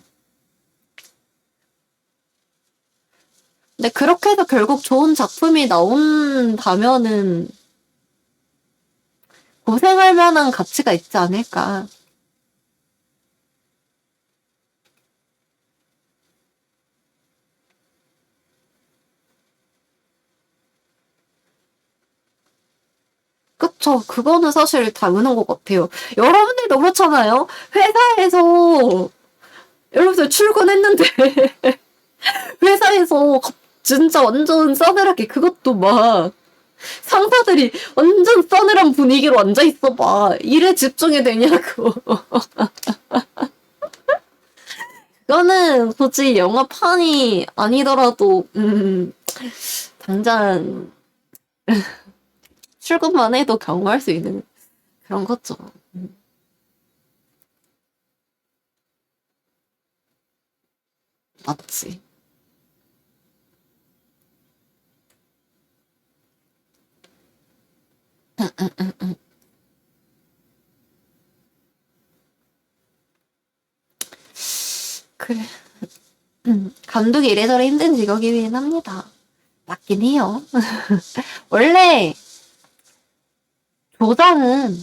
근데 그렇게 해서 결국 좋은 작품이 나온다면은 고생할 만한 가치가 있지 않을까. 그쵸. 그거는 사실 당연한 것 같아요. 여러분들도 그렇잖아요. 회사에서 여러분들 출근했는데 회사에서 진짜 완전 싸늘하게 그것도 막 상사들이 완전 싸늘한 분위기로 앉아있어 봐. 일에 집중이 되냐고. 그거는 굳이 영화판이 아니더라도 당장 출근만 해도 경험할 수 있는 그런 거죠. 맞지. 그래. 감독이 이래저래 힘든 직업이긴 합니다. 맞긴 해요. 원래 조장은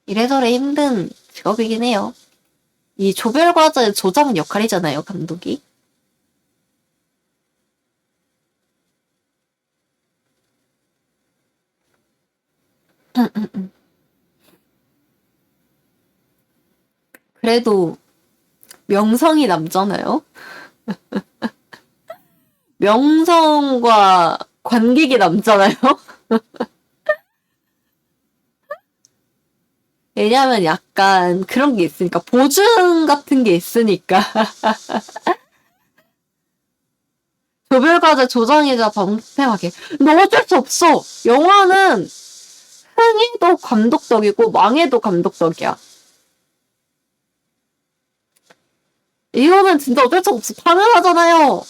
이래저래 힘든 직업이긴 해요. 이 조별과제 조장 역할이잖아요, 감독이. 그래도 명성이 남잖아요. 명성과 관객이 남잖아요. 왜냐면 약간 그런 게 있으니까 보증 같은 게 있으니까 조별과제 조장이자 방패하게. 근데 어쩔 수 없어. 영화는 흥해도 감독덕이고 망해도 감독덕이야. 이거는 진짜 어쩔 수 없어. 당연하잖아요.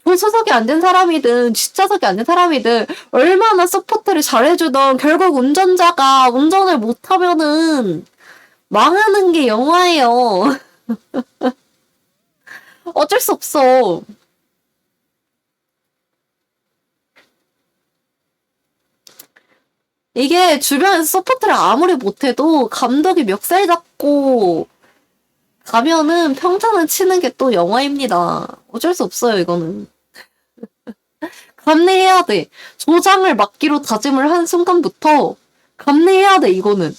조수석이 안 된 사람이든 뒷좌석이 안 된 사람이든 얼마나 서포트를 잘해주던 결국 운전자가 운전을 못하면은 망하는 게 영화예요. 어쩔 수 없어. 이게 주변에서 서포트를 아무리 못해도 감독이 멱살 잡고 가면은 평타는 치는 게 또 영화입니다. 어쩔 수 없어요, 이거는. 감내해야 돼. 조장을 맡기로 다짐을 한 순간부터 감내해야 돼, 이거는.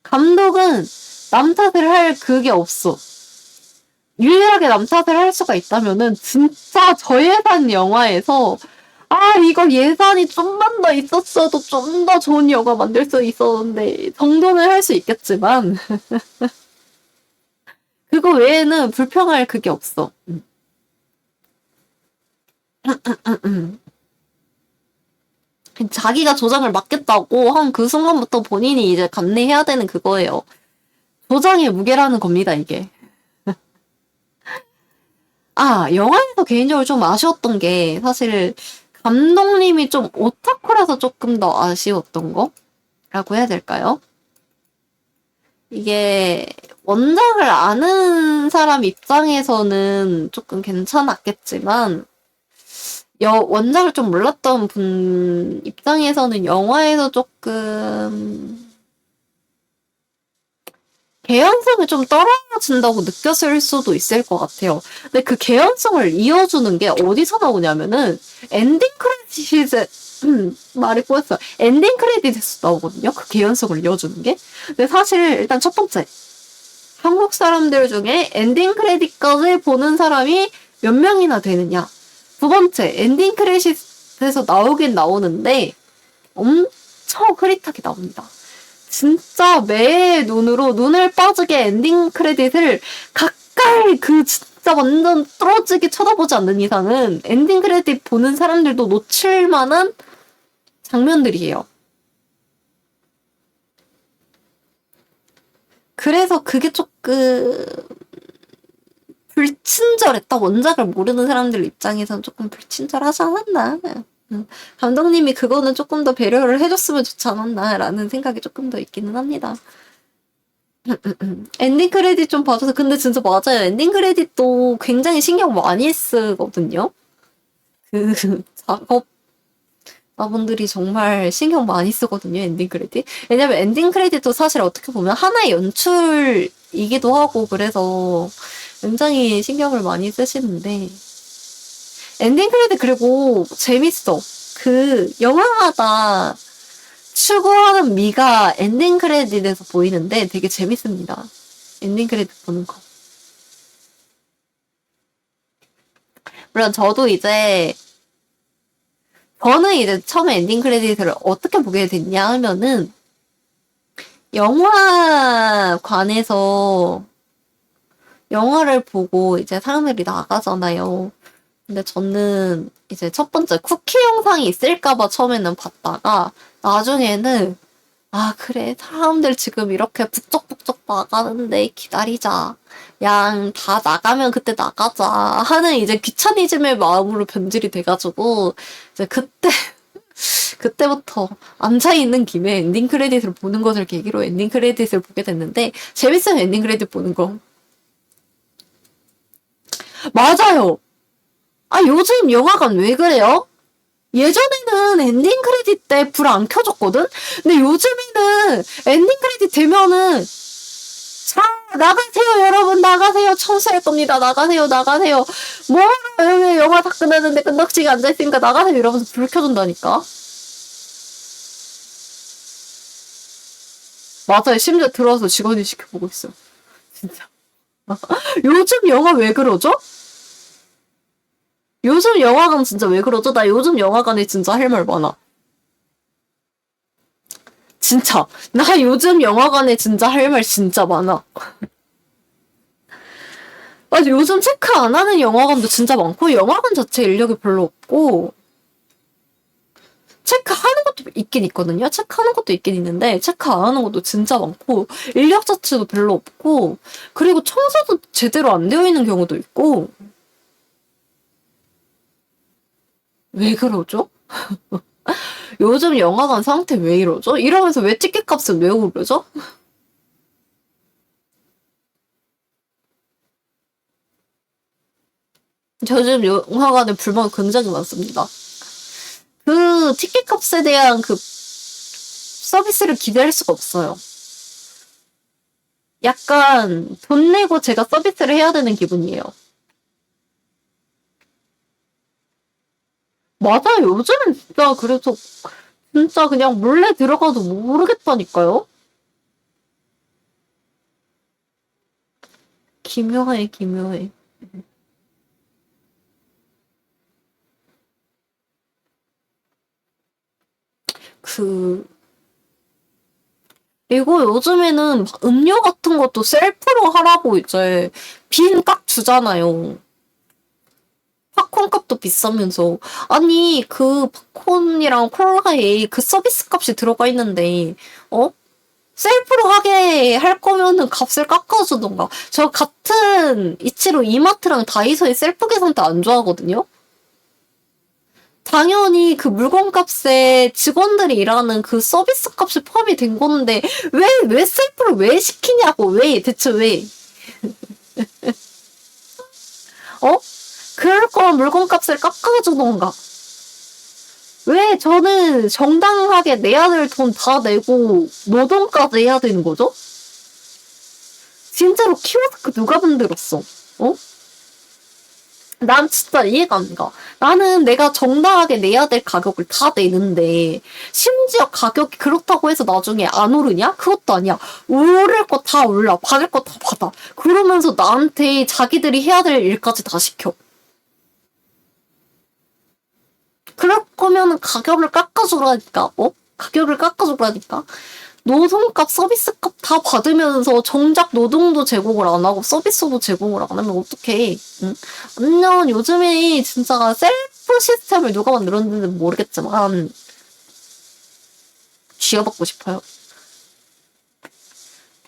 감독은 남 탓을 할 그게 없어. 유일하게 남 탓을 할 수가 있다면은 진짜 저예산 영화에서 이거 예산이 좀만 더 있었어도 좀 더 좋은 영화 만들 수 있었는데 정도는 할 수 있겠지만 그거 외에는 불평할 그게 없어. 자기가 조장을 맡겠다고 한 그 순간부터 본인이 이제 감내해야 되는 그거예요. 조장의 무게라는 겁니다, 이게. 영화에서 개인적으로 좀 아쉬웠던 게 사실 감독님이 좀 오타쿠라서 조금 더 아쉬웠던 거라고 해야 될까요? 이게 원작을 아는 사람 입장에서는 조금 괜찮았겠지만 원작을 좀 몰랐던 분 입장에서는 영화에서 조금 개연성이 좀 떨어진다고 느꼈을 수도 있을 것 같아요. 근데 그 개연성을 이어주는 게 어디서 나오냐면은 엔딩 크레딧에 말이 꼬였어요. 엔딩 크레딧에서 나오거든요. 그 개연성을 이어주는 게. 근데 사실 일단 첫 번째 한국 사람들 중에 엔딩 크레딧까지 보는 사람이 몇 명이나 되느냐. 두 번째 엔딩 크레딧에서 나오긴 나오는데 엄청 흐릿하게 나옵니다. 진짜 매의 눈으로 눈을 빠지게 엔딩 크레딧을 가까이 진짜 완전 뚫어지게 쳐다보지 않는 이상은 엔딩 크레딧 보는 사람들도 놓칠 만한 장면들이에요. 그래서 그게 조금 불친절했다. 원작을 모르는 사람들 입장에선 조금 불친절하지 않았나. 감독님이 그거는 조금 더 배려를 해줬으면 좋지 않았나라는 생각이 조금 더 있기는 합니다. 엔딩 크레딧 좀 봐줘서. 근데 진짜 맞아요. 엔딩 크레딧도 굉장히 신경 많이 쓰거든요. 그 작업자분들이 정말 신경 많이 쓰거든요. 엔딩 크레딧. 왜냐면 엔딩 크레딧도 사실 어떻게 보면 하나의 연출이기도 하고 그래서 굉장히 신경을 많이 쓰시는데 엔딩 크레딧 그리고 재밌어. 그 영화마다 추구하는 미가 엔딩 크레딧에서 보이는데 되게 재밌습니다. 엔딩 크레딧 보는 거. 물론 저는 이제 처음에 엔딩 크레딧을 어떻게 보게 됐냐 하면은 영화관에서 영화를 보고 이제 사람들이 나가잖아요. 근데 저는 이제 첫 번째 쿠키 영상이 있을까봐 처음에는 봤다가 나중에는 그래 사람들 지금 이렇게 북적북적 나가는데 기다리자. 양 다 나가면 그때 나가자 하는 이제 귀차니즘의 마음으로 변질이 돼가지고 이제 그때부터 앉아있는 김에 엔딩 크레딧을 보는 것을 계기로 엔딩 크레딧을 보게 됐는데 재밌어요. 엔딩 크레딧 보는 거. 맞아요. 요즘 영화관 왜 그래요? 예전에는 엔딩 크레딧 때 불 안 켜졌거든? 근데 요즘에는 엔딩 크레딧 되면은 자, 나가세요, 여러분, 나가세요. 청소할 겁니다. 나가세요, 나가세요. 뭐하러 영화 다 끝났는데 끈덕지게 앉아있으니까 나가세요. 이러면서 불 켜준다니까. 맞아요. 심지어 들어와서 직원이 지켜보고 있어. 진짜. 요즘 영화 왜 그러죠? 요즘 영화관 진짜 왜 그러죠? 나 요즘 영화관에 진짜 할 말 많아. 진짜. 나 요즘 영화관에 진짜 할 말 진짜 많아. 맞아, 요즘 체크 안 하는 영화관도 진짜 많고, 영화관 자체 인력이 별로 없고, 체크하는 것도 있긴 있거든요? 체크하는 것도 있긴 있는데, 체크 안 하는 것도 진짜 많고, 인력 자체도 별로 없고, 그리고 청소도 제대로 안 되어 있는 경우도 있고, 왜 그러죠? 요즘 영화관 상태 왜 이러죠? 이러면서 왜 티켓 값은 왜 오르죠? 저 요즘 영화관에 불만 굉장히 많습니다. 그 티켓 값에 대한 그 서비스를 기대할 수가 없어요. 약간 돈 내고 제가 서비스를 해야 되는 기분이에요. 맞아요. 요즘은 진짜 그래서 진짜 그냥 몰래 들어가도 모르겠다니까요. 기묘해, 기묘해. 그 그리고 요즘에는 막 음료 같은 것도 셀프로 하라고 이제 빈 깍 주잖아요. 팝콘 값도 비싸면서. 아니, 그 팝콘이랑 콜라에 그 서비스 값이 들어가 있는데, 셀프로 하게 할 거면은 값을 깎아주던가. 저 같은 이치로 이마트랑 다이소의 셀프 계산대 안 좋아하거든요? 당연히 그 물건 값에 직원들이 일하는 그 서비스 값이 포함이 된 건데, 왜 셀프를 왜 시키냐고, 대체 왜? 어? 그럴 거면 물건 값을 깎아주던가. 왜 저는 정당하게 내야 될 돈 다 내고 노동까지 해야 되는 거죠? 진짜로 키오스크 누가 만들었어? 난 진짜 이해가 안 가. 나는 내가 정당하게 내야 될 가격을 다 내는데 심지어 가격이 그렇다고 해서 나중에 안 오르냐? 그것도 아니야. 오를 거 다 올라. 받을 거 다 받아. 그러면서 나한테 자기들이 해야 될 일까지 다 시켜. 그럴 거면 가격을 깎아주라니까. 가격을 깎아주라니까. 노동값, 서비스값 다 받으면서 정작 노동도 제공을 안 하고 서비스도 제공을 안 하면 어떡해. 응? 아니면 요즘에 진짜 셀프 시스템을 누가 만들었는지 모르겠지만 쥐어받고 싶어요.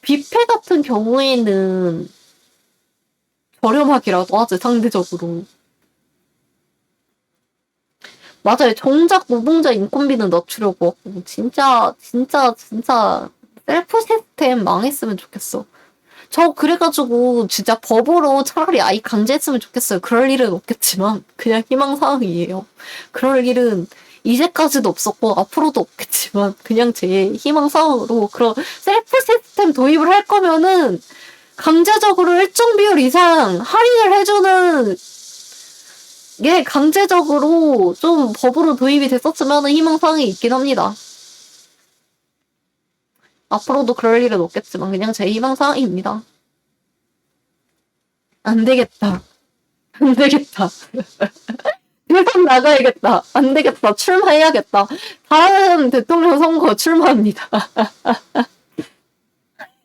뷔페 같은 경우에는 저렴하기라도 하지, 상대적으로. 맞아요. 정작 노동자 인건비는 낮추려고 하고. 진짜 셀프 시스템 망했으면 좋겠어. 저 그래가지고 진짜 법으로 차라리 아예 강제했으면 좋겠어요. 그럴 일은 없겠지만 그냥 희망사항이에요. 그럴 일은 이제까지도 없었고 앞으로도 없겠지만 그냥 제 희망사항으로 그런 셀프 시스템 도입을 할 거면은 강제적으로 일정 비율 이상 할인을 해주는 게 강제적으로 좀 법으로 도입이 됐었으면 희망사항이 있긴 합니다. 앞으로도 그럴 일은 없겠지만 그냥 제 희망사항입니다. 안 되겠다. 안 되겠다. 대선 나가야겠다. 안 되겠다. 출마해야겠다. 다음 대통령 선거 출마합니다.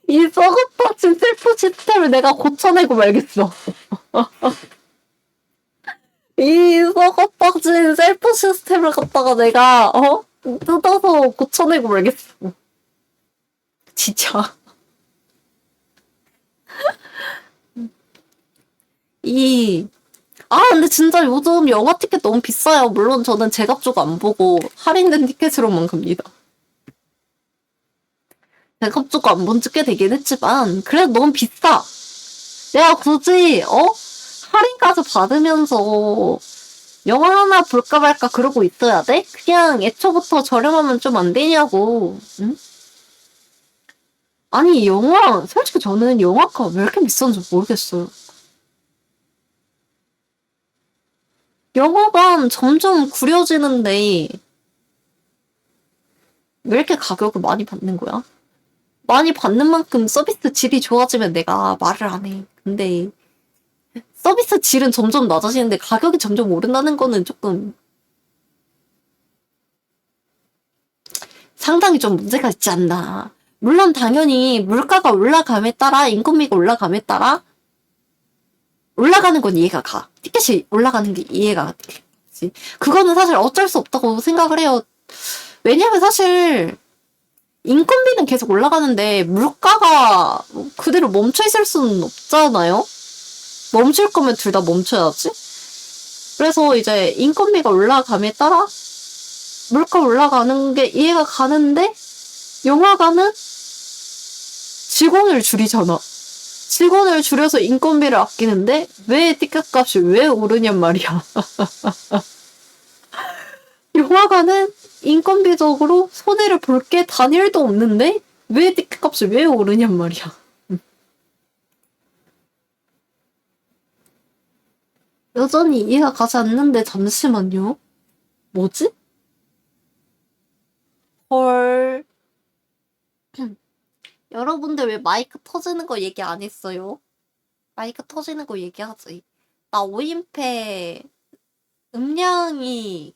이 썩어빠진 셀프 시스템을 내가 고쳐내고 말겠어. 이 썩어빠진 셀프 시스템을 갖다가 내가 뜯어서 고쳐내고 말겠어. 진짜. 근데 진짜 요즘 영화 티켓 너무 비싸요. 물론 저는 제값 주고 안 보고 할인된 티켓으로만 갑니다. 제값 주고 안 본 지 꽤 되긴 했지만 그래도 너무 비싸. 내가 굳이 할인까지 받으면서 영화 하나 볼까 말까 그러고 있어야 돼? 그냥 애초부터 저렴하면 좀 안 되냐고. 응? 아니 솔직히 저는 영화가 왜 이렇게 비싼지 모르겠어요. 영화관 점점 구려지는데 왜 이렇게 가격을 많이 받는 거야? 많이 받는 만큼 서비스 질이 좋아지면 내가 말을 안 해. 근데 서비스 질은 점점 낮아지는데 가격이 점점 오른다는 거는 조금 상당히 좀 문제가 있지 않나. 물론 당연히 물가가 올라감에 따라 인건비가 올라감에 따라 올라가는 건 이해가 가. 티켓이 올라가는 게 이해가 되지. 그거는 사실 어쩔 수 없다고 생각을 해요. 왜냐면 사실 인건비는 계속 올라가는데 물가가 그대로 멈춰 있을 수는 없잖아요. 멈출 거면 둘 다 멈춰야지. 그래서 이제 인건비가 올라감에 따라 물가 올라가는 게 이해가 가는데 영화관은 직원을 줄이잖아. 직원을 줄여서 인건비를 아끼는데 왜 티켓값이 왜 오르냔 말이야. 영화관은 인건비적으로 손해를 볼 게 단일도 없는데 왜 티켓값이 왜 오르냔 말이야. 여전히 이해가 가지 않는데 잠시만요. 뭐지? 헐. 여러분들 왜 마이크 터지는 거 얘기 안 했어요? 마이크 터지는 거 얘기하지. 나 5인패 음량이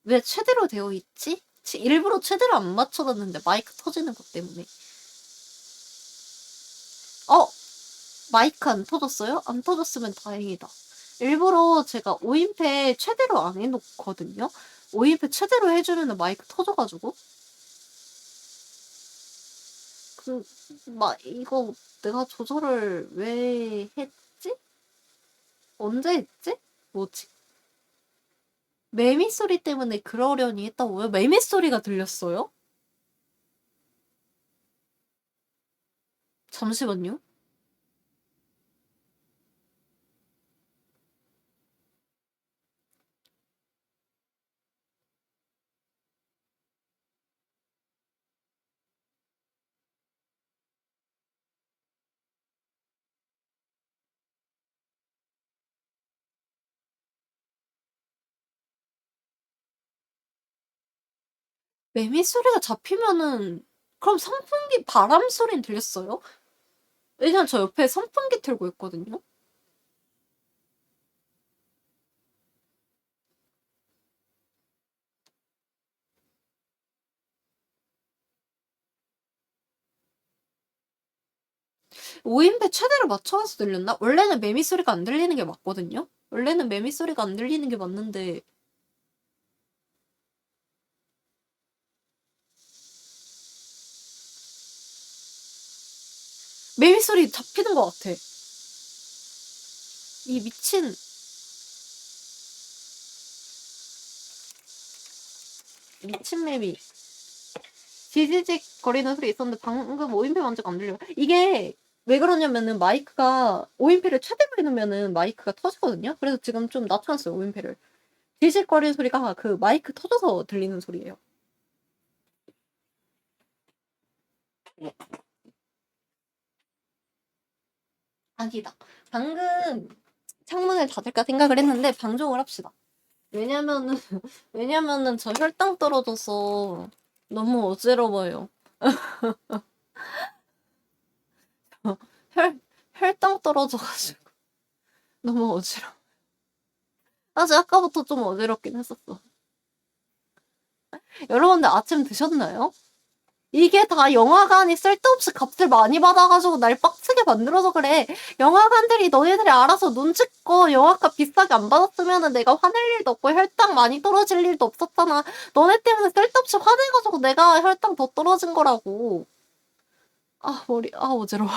왜 최대로 되어 있지? 일부러 최대로 안 맞춰놨는데 마이크 터지는 것 때문에. 마이크 안 터졌어요? 안 터졌으면 다행이다. 일부러 제가 5인패 최대로 안 해놓거든요? 5인패 최대로 해주면 마이크 터져가지고. 이거 내가 조절을 왜 했지? 언제 했지? 뭐지? 매미 소리 때문에 그러려니 했다고요? 매미 소리가 들렸어요? 잠시만요. 매미 소리가 잡히면은 그럼 선풍기 바람 소리는 들렸어요? 왜냐면 저 옆에 선풍기 틀고 있거든요. 오인배 최대로 맞춰서 들렸나? 원래는 매미 소리가 안 들리는 게 맞거든요? 원래는 매미 소리가 안 들리는 게 맞는데 매미 소리 잡히는 것 같아. 이 미친 매미. 지지직 거리는 소리 있었는데 방금 오인패 만지가 안 들려요. 이게 왜 그러냐면은 마이크가 오인패를 최대로 해놓으면은 마이크가 터지거든요. 그래서 지금 좀 낮춰놨어요, 오인패를. 지직거리는 소리가 그 마이크 터져서 들리는 소리예요. 아니다. 방금 창문을 닫을까 생각을 했는데 방종을 합시다. 왜냐면은 왜냐면은 저 혈당 떨어져서 너무 어지러워요. 혈당 떨어져가지고 너무 어지러워. 사실 아까부터 좀 어지럽긴 했었어. 여러분들 아침 드셨나요? 이게 다 영화관이 쓸데없이 값을 많이 받아가지고 날 빡치게 만들어서 그래. 영화관들이 너희들이 알아서 눈치껏 영화값 비싸게 안 받았으면은 내가 화낼 일도 없고 혈당 많이 떨어질 일도 없었잖아. 너네 때문에 쓸데없이 화내가지고 내가 혈당 더 떨어진 거라고. 아 머리 어지러워.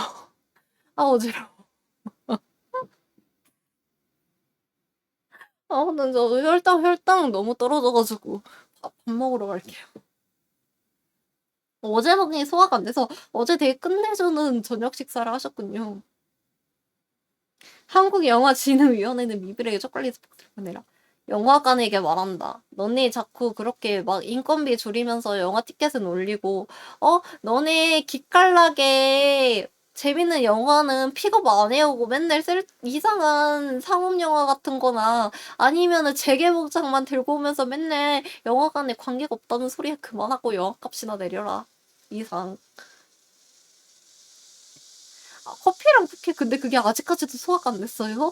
아 어지러워. 근데 저 혈당 너무 떨어져가지고 밥 먹으러 갈게요. 어제 먹니 소화가 안 돼서 어제 되게 끝내주는 저녁 식사를 하셨군요. 한국영화진흥위원회는 미비에게 초콜릿 박스를 보내라. 영화관에게 말한다. 너네 자꾸 그렇게 막 인건비 줄이면서 영화 티켓은 올리고 너네 기깔나게 재밌는 영화는 픽업 안 해오고 맨날 이상한 상업 영화 같은 거나 아니면은 재개봉작만 들고 오면서 맨날 영화관에 관객 없다는 소리 그만하고 영화값이나 내려라. 이상. 커피랑 쿠키 근데 그게 아직까지도 소화가 안 됐어요?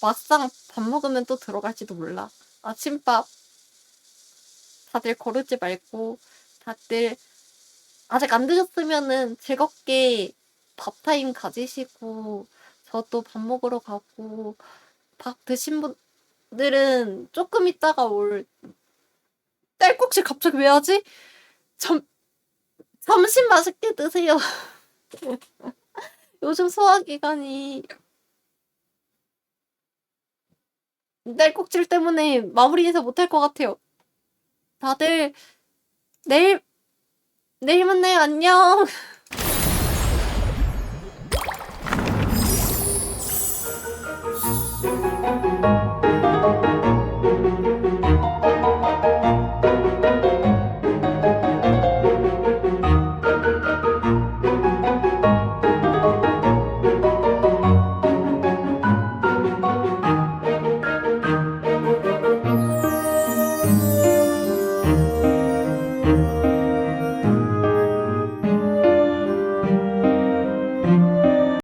막상 밥 먹으면 또 들어갈지도 몰라. 아침밥 다들 거르지 말고 다들 아직 안 드셨으면은 즐겁게 밥타임 가지시고 저도 밥 먹으러 가고 밥 드신 분들은 조금 있다가 올 딸꾹질 갑자기 왜 하지? 점심 맛있게 드세요. 요즘 소화기관이 딸꾹질 때문에 마무리 인사 못할 것 같아요. 다들 내일 만나요. 안녕.